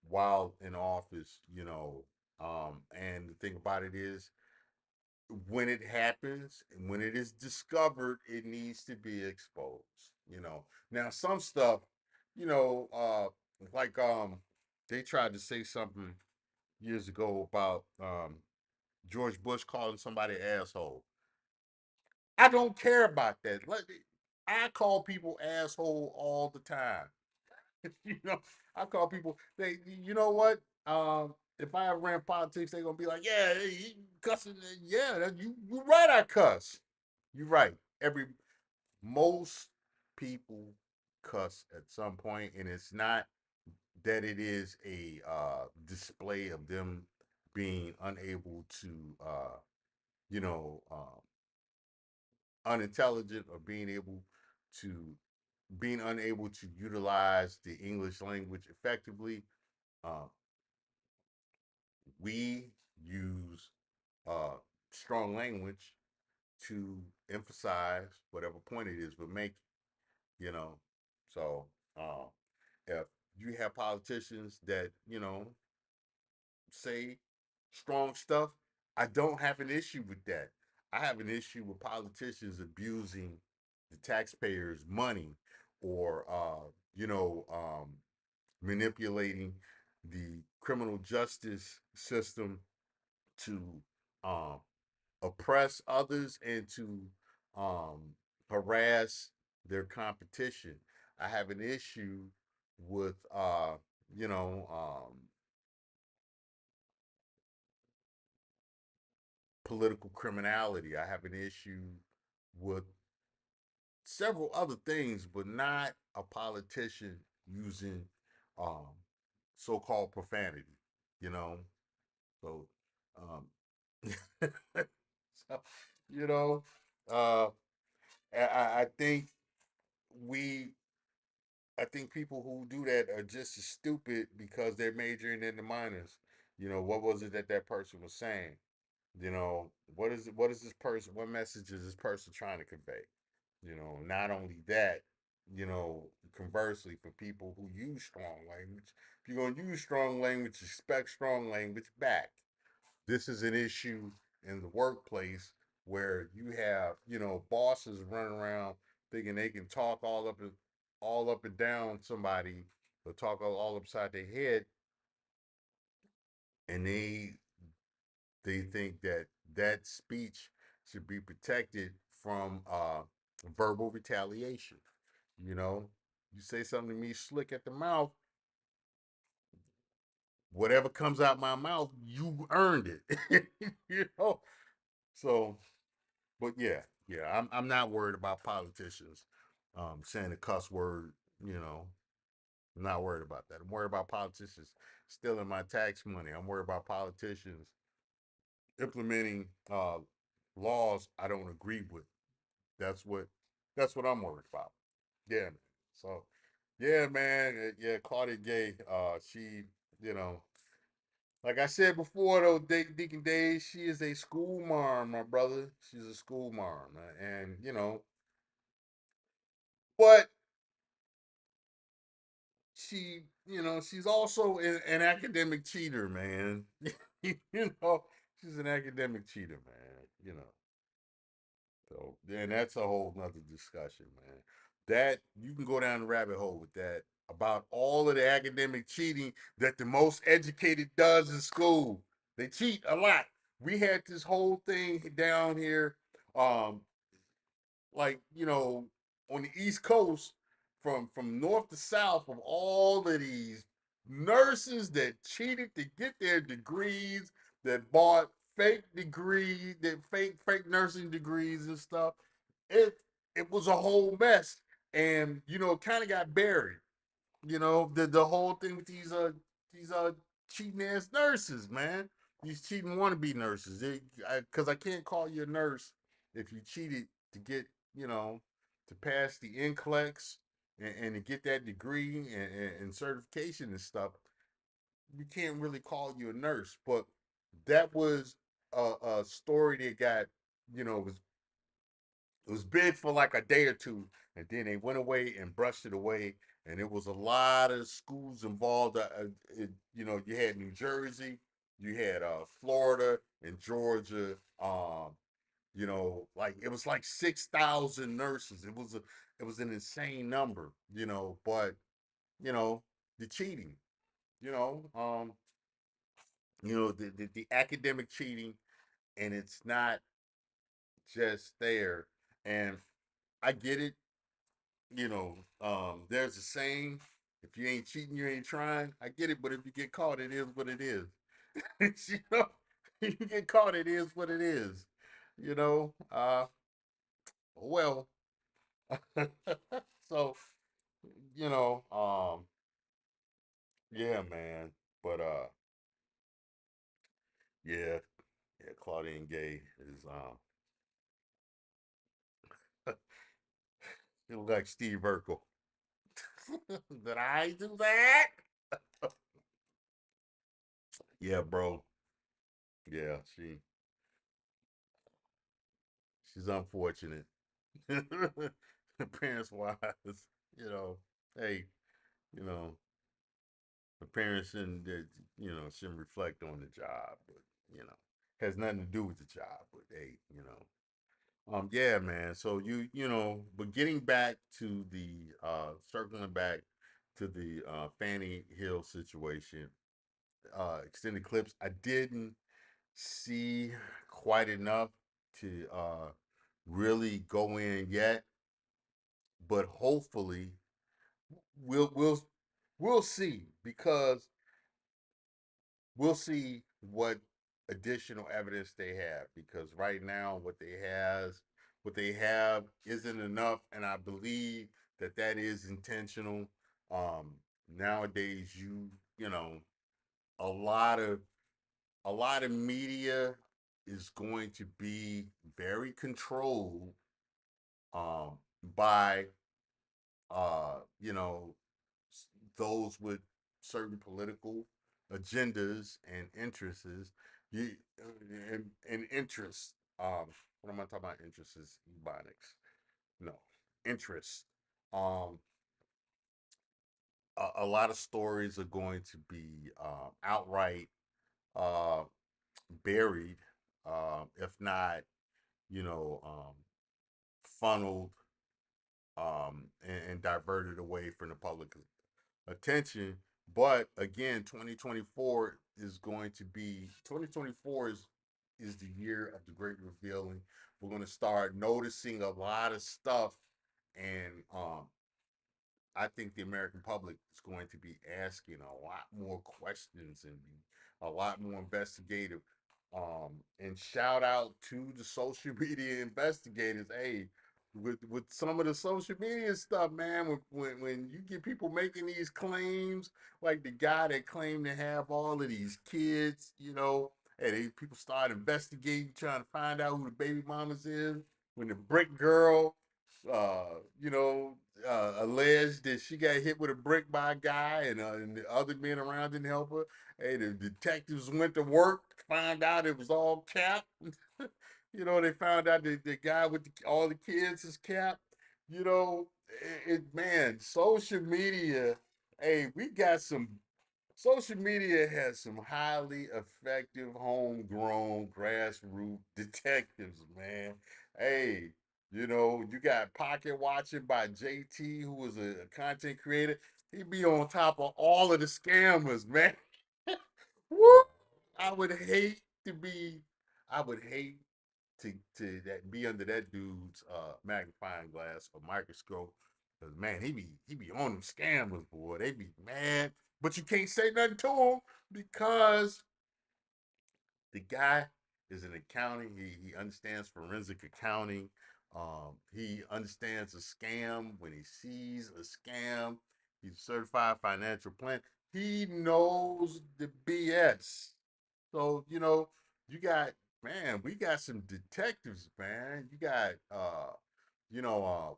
while in office. And the thing about it is, when it happens and when it is discovered, it needs to be exposed. Now some stuff, you know, uh like they tried to say something years ago about George Bush calling somebody an asshole. I don't care about that. I call people asshole all the time. you know, I call people. You know what? If I ever ran politics, they're gonna be like, "Yeah, he cussing. Yeah, you right. I cuss. You right. Most people cuss at some point, and it's not that it is a display of them being unable to, you know, unintelligent, or being unable to utilize the English language effectively. Uh, we use uh, strong language to emphasize whatever point it is we're making. You know, so uh, if you have politicians that say strong stuff, I don't have an issue with that. I have an issue with politicians abusing the taxpayers' money, or manipulating the criminal justice system to um, oppress others and to um, harass their competition. I have an issue with you know um, political criminality. I have an issue with several other things, but not a politician using um, so-called profanity. You know, so um, so, you know, uh, I think we I think people who do that are just as stupid because they're majoring in the minors. What was it that that person was saying? What is this person, what message is this person trying to convey? Not only that, conversely, for people who use strong language, if you're going to use strong language, expect strong language back. This is an issue in the workplace where you have, bosses running around thinking they can talk all up and down somebody, or talk all upside their head, and they think that that speech should be protected from verbal retaliation. You know, you say something to me slick at the mouth, whatever comes out my mouth, you earned it. you know, so but yeah, I'm not worried about politicians saying a cuss word. You know, I'm not worried about that. I'm worried about politicians stealing my tax money. I'm worried about politicians implementing laws I don't agree with. That's what that's what I'm worried about. Yeah, man. So yeah, man. Yeah, Claudia Gay. She, you know, like I said before, though, Deacon Days, she is a school marm, my brother. She's a school marm, and but she's also an academic cheater, man. you know, she's an academic cheater, man. So then that's a whole nother discussion, man. That you can go down the rabbit hole with that about all of the academic cheating that the most educated does in school. They cheat a lot. We had this whole thing down here, um, like on the East Coast, from north to south, of all of these nurses that cheated to get their degrees, that bought fake degrees, that fake nursing degrees and stuff. It was a whole mess, and it kind of got buried. The whole thing with these cheating ass nurses, man. These cheating wannabe nurses. Because I can't call you a nurse if you cheated to get you know to pass the NCLEX and to get that degree and certification and stuff. You can't really call you a nurse. But that was a story that got was it was big for like a day or two, and then they went away and brushed it away. And it was a lot of schools involved. You had New Jersey, you had Florida and Georgia. Like it was like 6,000 nurses. It was an insane number. But you know the cheating. You know, um, the academic cheating, and it's not just there. And I get it. There's a saying, if you ain't cheating, you ain't trying. I get it, but if you get caught, it is what it is. you know, if you get caught, it is what it is. You know, well, so you know, yeah, man. But yeah, yeah, Claudine Gay is you look like Steve Urkel. Did I do that? Yeah, bro. Yeah, she's unfortunate. Parents wise, you know, hey, you know, the parents shouldn't reflect on the job, but has nothing to do with the job. But hey, yeah, man. So but getting back to the circling back to the Fanny Hill situation, extended clips. I didn't see quite enough to really go in yet, but hopefully we'll we'll we'll see, because we'll see what additional evidence they have, because right now what they have isn't enough, and I believe that that is intentional. Um, Nowadays, you know, a lot of a lot of media is going to be very controlled um, by you know those with certain political agendas and interests. You and interests. What am I talking about? Interests is ebonics. No, interests. Um, a lot of stories are going to be outright uh, buried, if not, funneled and diverted away from the public attention. But again, 2024 is the year of the great revealing. We're going to start noticing a lot of stuff, and I think the American public is going to be asking a lot more questions and be a lot more investigative. And shout out to the social media investigators. Hey, with some of the social media stuff, man, when you get people making these claims, like the guy that claimed to have all of these kids, hey, people start investigating, trying to find out who the baby mamas is. When the brick girl you know, alleged that she got hit with a brick by a guy, and the other men around didn't help her. Hey, the detectives went to work, found out it was all cap. They found out that the guy with all the kids is cap. Man, social media. Hey, we got some. Social media has some highly effective, homegrown, grassroots detectives, man. Hey, you got Pocket Watching by JT, who was a content creator. He be on top of all of the scammers, man. Woo! I would hate to be, I would hate to that be under that dude's magnifying glass or microscope. Cause man, he be on them scammers, boy. They be mad, but you can't say nothing to him because the guy is in accounting. He understands forensic accounting. He understands a scam when he sees a scam. He's a certified financial plan. He knows the BS. So you got we got some detectives, man. You got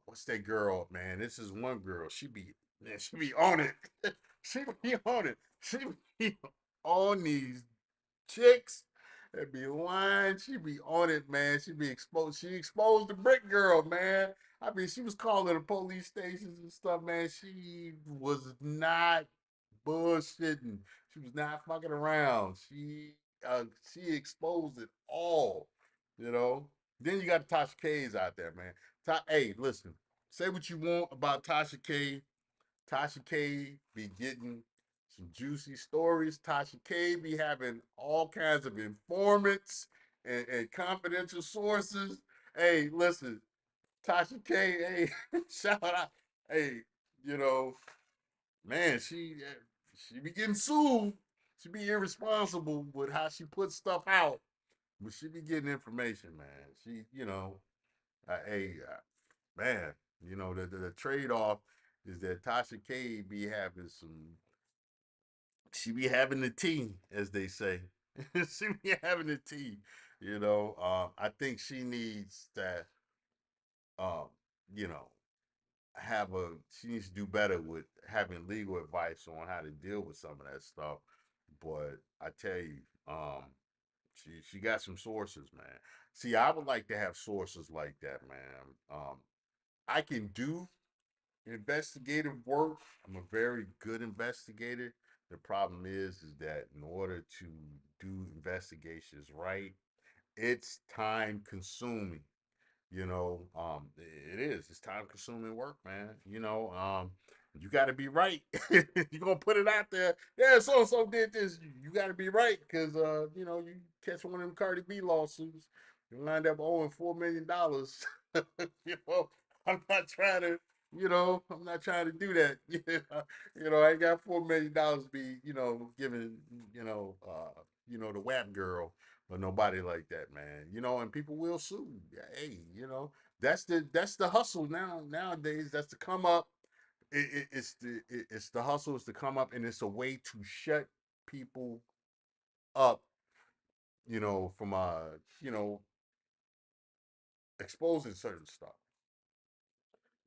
what's that girl, man? This is one girl. She be on it. She be on it. She be on these chicks that be lying. She be on it, man. She be exposed. She exposed the brick girl, man. I mean, she was calling the police stations and stuff, man. She was not bullshitting. She was not fucking around. She exposed it all, you know. Then you got Tasha K's out there, man. Hey, listen, say what you want about Tasha K. Tasha K be getting some juicy stories. Tasha K be having all kinds of informants and confidential sources. Hey, listen, Tasha K, hey, shout out. Hey, you know, man, she be getting sued. She be irresponsible with how she puts stuff out, but she be getting information, man. Hey, man, the trade off is that Tasha K be having some. She be having the tea, as they say. She be having the tea. I think she needs that. Um, you know, she needs to do better with having legal advice on how to deal with some of that stuff. But I tell you, she got some sources, man. See, I would like to have sources like that, man. I can do investigative work. I'm a very good investigator. The problem is that in order to do investigations right, it's time consuming. It is. It's time consuming work, man. You got to be right. You're gonna put it out there. Yeah, so and so did this. You got to be right because you catch one of them Cardi B lawsuits, you wind up owing $4 million. I'm not trying to. I'm not trying to do that. I ain't got $4 million to be, giving, the WAP girl or nobody like that, man. And people will sue. Yeah, hey, That's the hustle nowadays. That's the come up. It's the hustle. It's to come up, and it's a way to shut people up. From you know exposing certain stuff.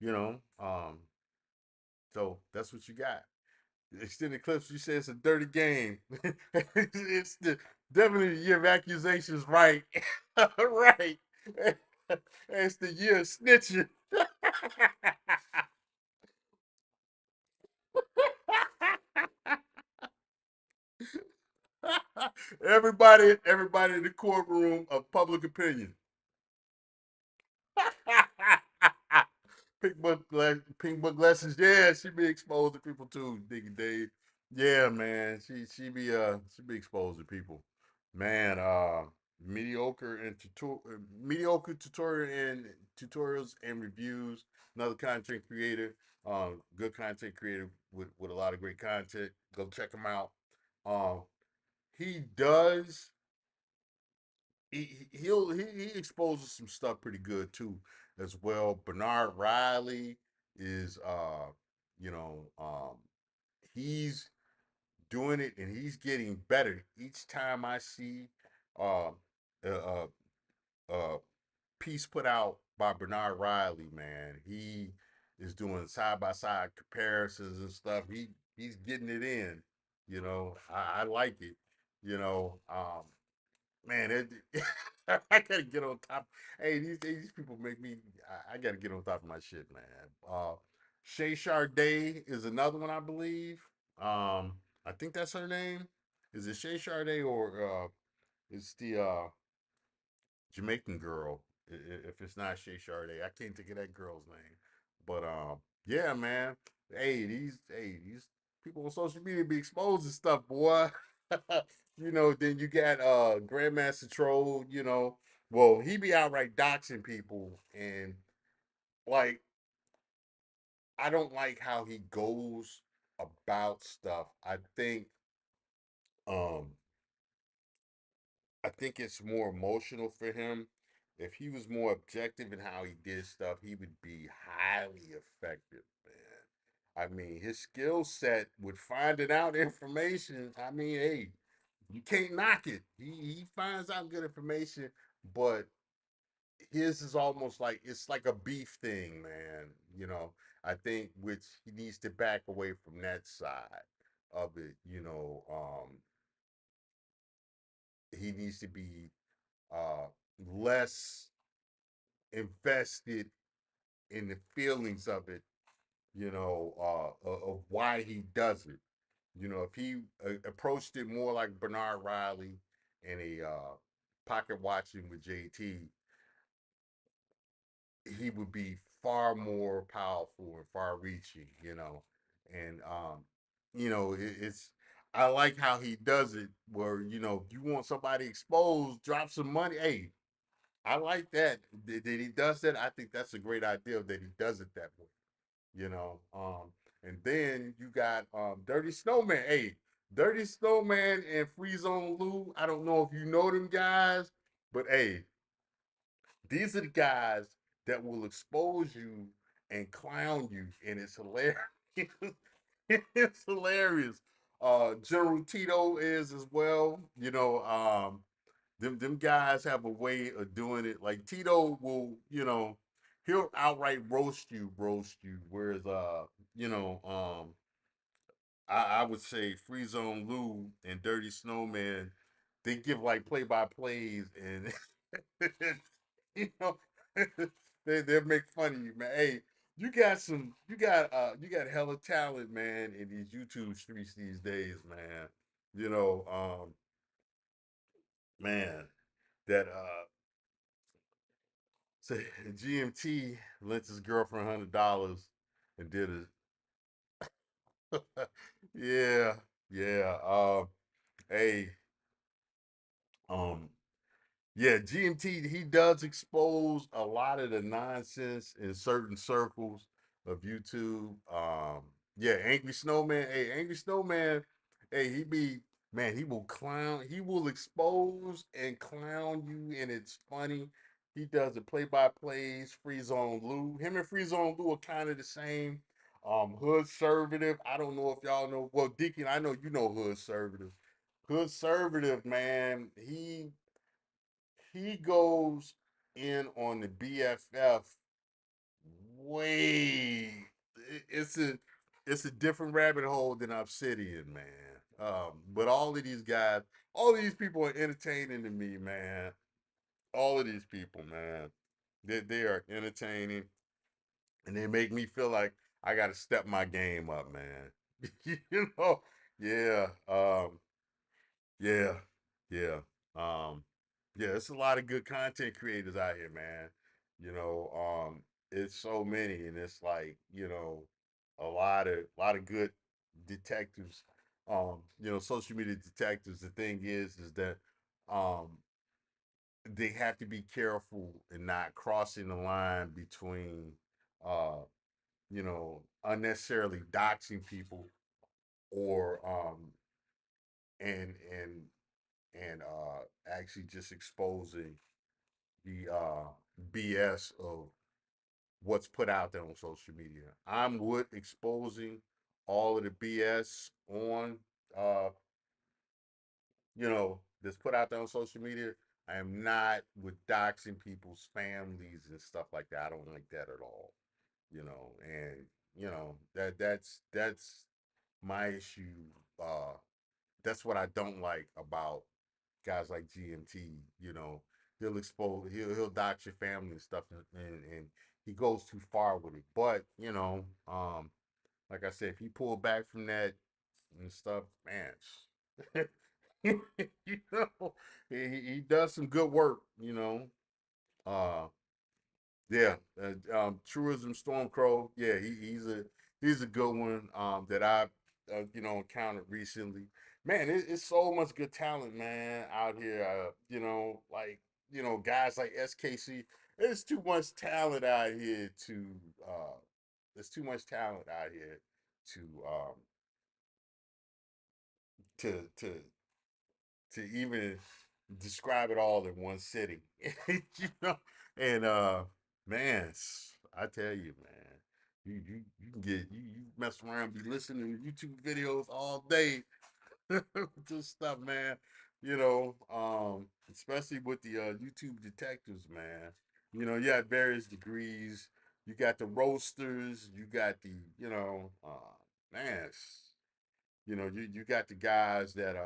You know, so that's what you got. Extended clips. You say it's a dirty game. It's the definitely the year of accusations, right? Right. It's the year of snitching. Everybody in the courtroom of public opinion. Pink book lessons. Yeah, she be exposed to people too, Diggy Dave. Yeah, man. She be exposed to people. Man, mediocre tutorials and reviews. Another content creator. Good content creator with a lot of great content. Go check him out. Um, he does he exposes some stuff pretty good too as well. Bernard Riley is you know he's doing it and he's getting better each time I see uh a, a, a piece put out by Bernard Riley. Man, he is doing side by side comparisons and stuff. He's getting it in. I like it. You know, Man, I gotta get on top. Hey, these people make me. I gotta get on top of my shit, man. Shay Sharday is another one, I believe. I think that's her name. Is it Shay Sharday or it's the Jamaican girl? If it's not Shay Sharday, I can't think of that girl's name. But yeah, man. Hey, these people on social media be exposing stuff, boy. Then you got Grandmaster Troll, well, he be outright doxing people, and like I don't like how he goes about stuff. Um I think it's more emotional for him. If he was more objective in how he did stuff, he would be highly effective, man. I mean, his skill set with finding out information, I mean, hey, you can't knock it. He finds out good information, but his is almost like it's like a beef thing, man. I think which he needs to back away from that side of it. He needs to be uh less invested in the feelings of it, of why he does it. If he approached it more like Bernard Riley and a pocket watching with JT, he would be far more powerful and far reaching. And it's I like how he does it where, if you want somebody exposed, drop some money. Hey, I like that he does that. I think that's a great idea that he does it that way. And then you got Dirty Snowman. Hey, Dirty Snowman and Free Zone Lou. I don't know if you know them guys, but hey, these are the guys that will expose you and clown you, and it's hilarious. It's hilarious. General Tito is as well. Them guys have a way of doing it. Like Tito will, he'll outright roast you. Whereas I would say Free Zone Lou and Dirty Snowman, they give like play by plays and you know they make fun of you, man. Hey, you got hella talent, man, in these YouTube streets these days, man. You know, man, that say GMT lent his girlfriend $100 and did it. Yeah, yeah. Hey, um, yeah, GMT, he does expose a lot of the nonsense in certain circles of YouTube. Yeah, Angry Snowman. Hey, Angry Snowman. Hey, he will clown. He will expose and clown you, and it's funny. He does the play-by-plays. Free Zone Lou. Him and Free Zone Lou are kind of the same. Hood Servative. I don't know if y'all know. Well, Deacon, I know you know Hood Servative. Hood Servative, man. He goes in on the BFF way. It's a different rabbit hole than Obsidian, man. But all of these guys, all of these people are entertaining to me, man. All of these people, man, they are entertaining, and they make me feel like I got to step my game up, man. you know, yeah, yeah, yeah, um, yeah. It's a lot of good content creators out here, man. You know, it's so many, and it's like a lot of good detectives. Social media detectives. The thing is that um they have to be careful in not crossing the line between uh unnecessarily doxing people or and and actually just exposing the BS of what's put out there on social media. I'm with exposing all of the BS on uh that's put out there on social media. I am not with doxing people's families and stuff like that. I don't like that at all. And that's my issue. That's what I don't like about guys like GMT. He'll dox your family and stuff, and he goes too far with it. But like I said, if he pulled back from that and stuff, man, you know, he does some good work. Uh, yeah, Truism Stormcrow. Yeah, he's a good one that I encountered recently. Man, it's so much good talent, man, out here. Guys like SKC. There's too much talent out here to. Uh, there's too much talent out here to um, to even describe it all in one sitting. you know, and man, I tell you, man, you can get you mess around, be listening to YouTube videos all day, this stuff, man. Especially with the YouTube detectives, man. You have various degrees. You got the roasters. You got the, man. You got the guys that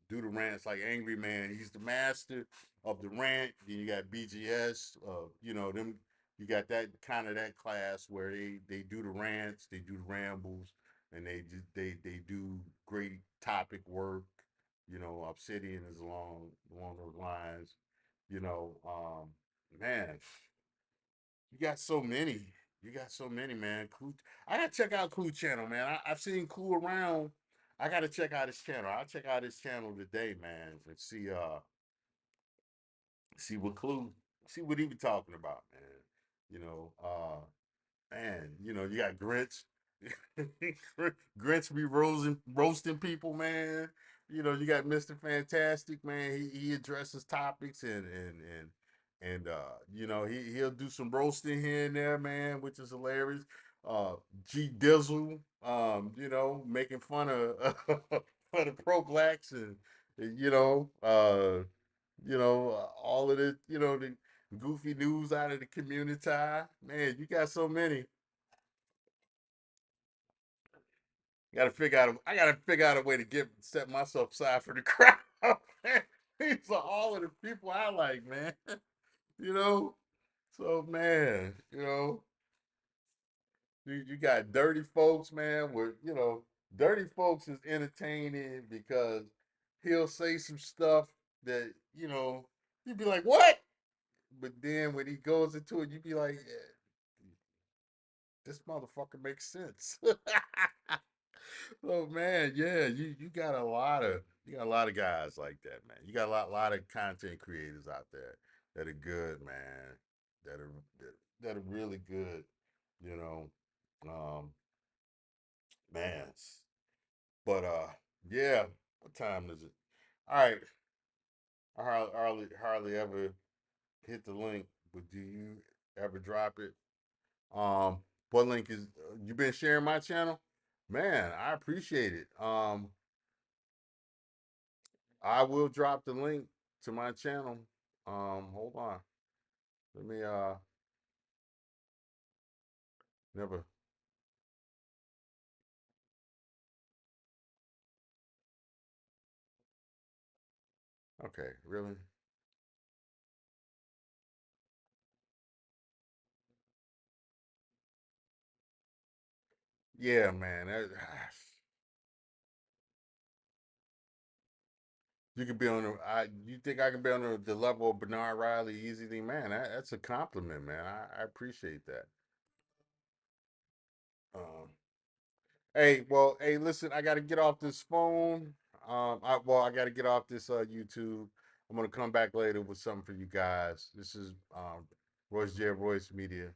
do the rants like Angry Man. He's the master of the rant. Then you got BGS. Them. You got that class where they do the rants, they do the rambles, and they do great topic work. Obsidian is along those lines. Man, you got so many. You got so many, man. Clue. I gotta check out Clue channel, man. I've seen Clue around. I gotta check out his channel. I'll check out his channel today, man, and see what Clue, see what he be talking about, man. You know, man, you got Grinch. Grinch be roasting people, man. You got Mr. Fantastic, man. He addresses topics and he'll do some roasting here and there, man, which is hilarious. G Dizzle, making fun of fun of pro blacks and all of the goofy news out of the community. Man, you got so many. I gotta figure out a way to set myself aside for the crowd. These are all of the people I like, man. You know? So man, you got dirty folks, man, dirty folks is entertaining because he'll say some stuff that, you'd be like, what? But then when he goes into it, you'd be like, yeah, this motherfucker makes sense. Oh man, yeah, you got a lot of guys like that, man. You got a lot of content creators out there that are good, man. That are really good, you know. Um, man. But yeah. What time is it? All right. I hardly ever hit the link, but do you ever drop it? What link is you been sharing my channel? Man, I appreciate it. I will drop the link to my channel. Hold on. Let me never. Okay, really? Yeah, man. You could be on the. You think I can be on the level of Bernard Riley easily, man? That's a compliment, man. I appreciate that. Um, hey, well, hey, listen, I got to get off this phone. I got to get off this YouTube. I'm gonna come back later with something for you guys. This is Royce J. Royce Media.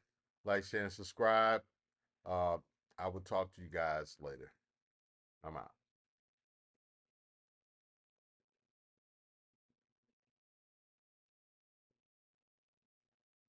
Like, share, and subscribe. Uh, I will talk to you guys later.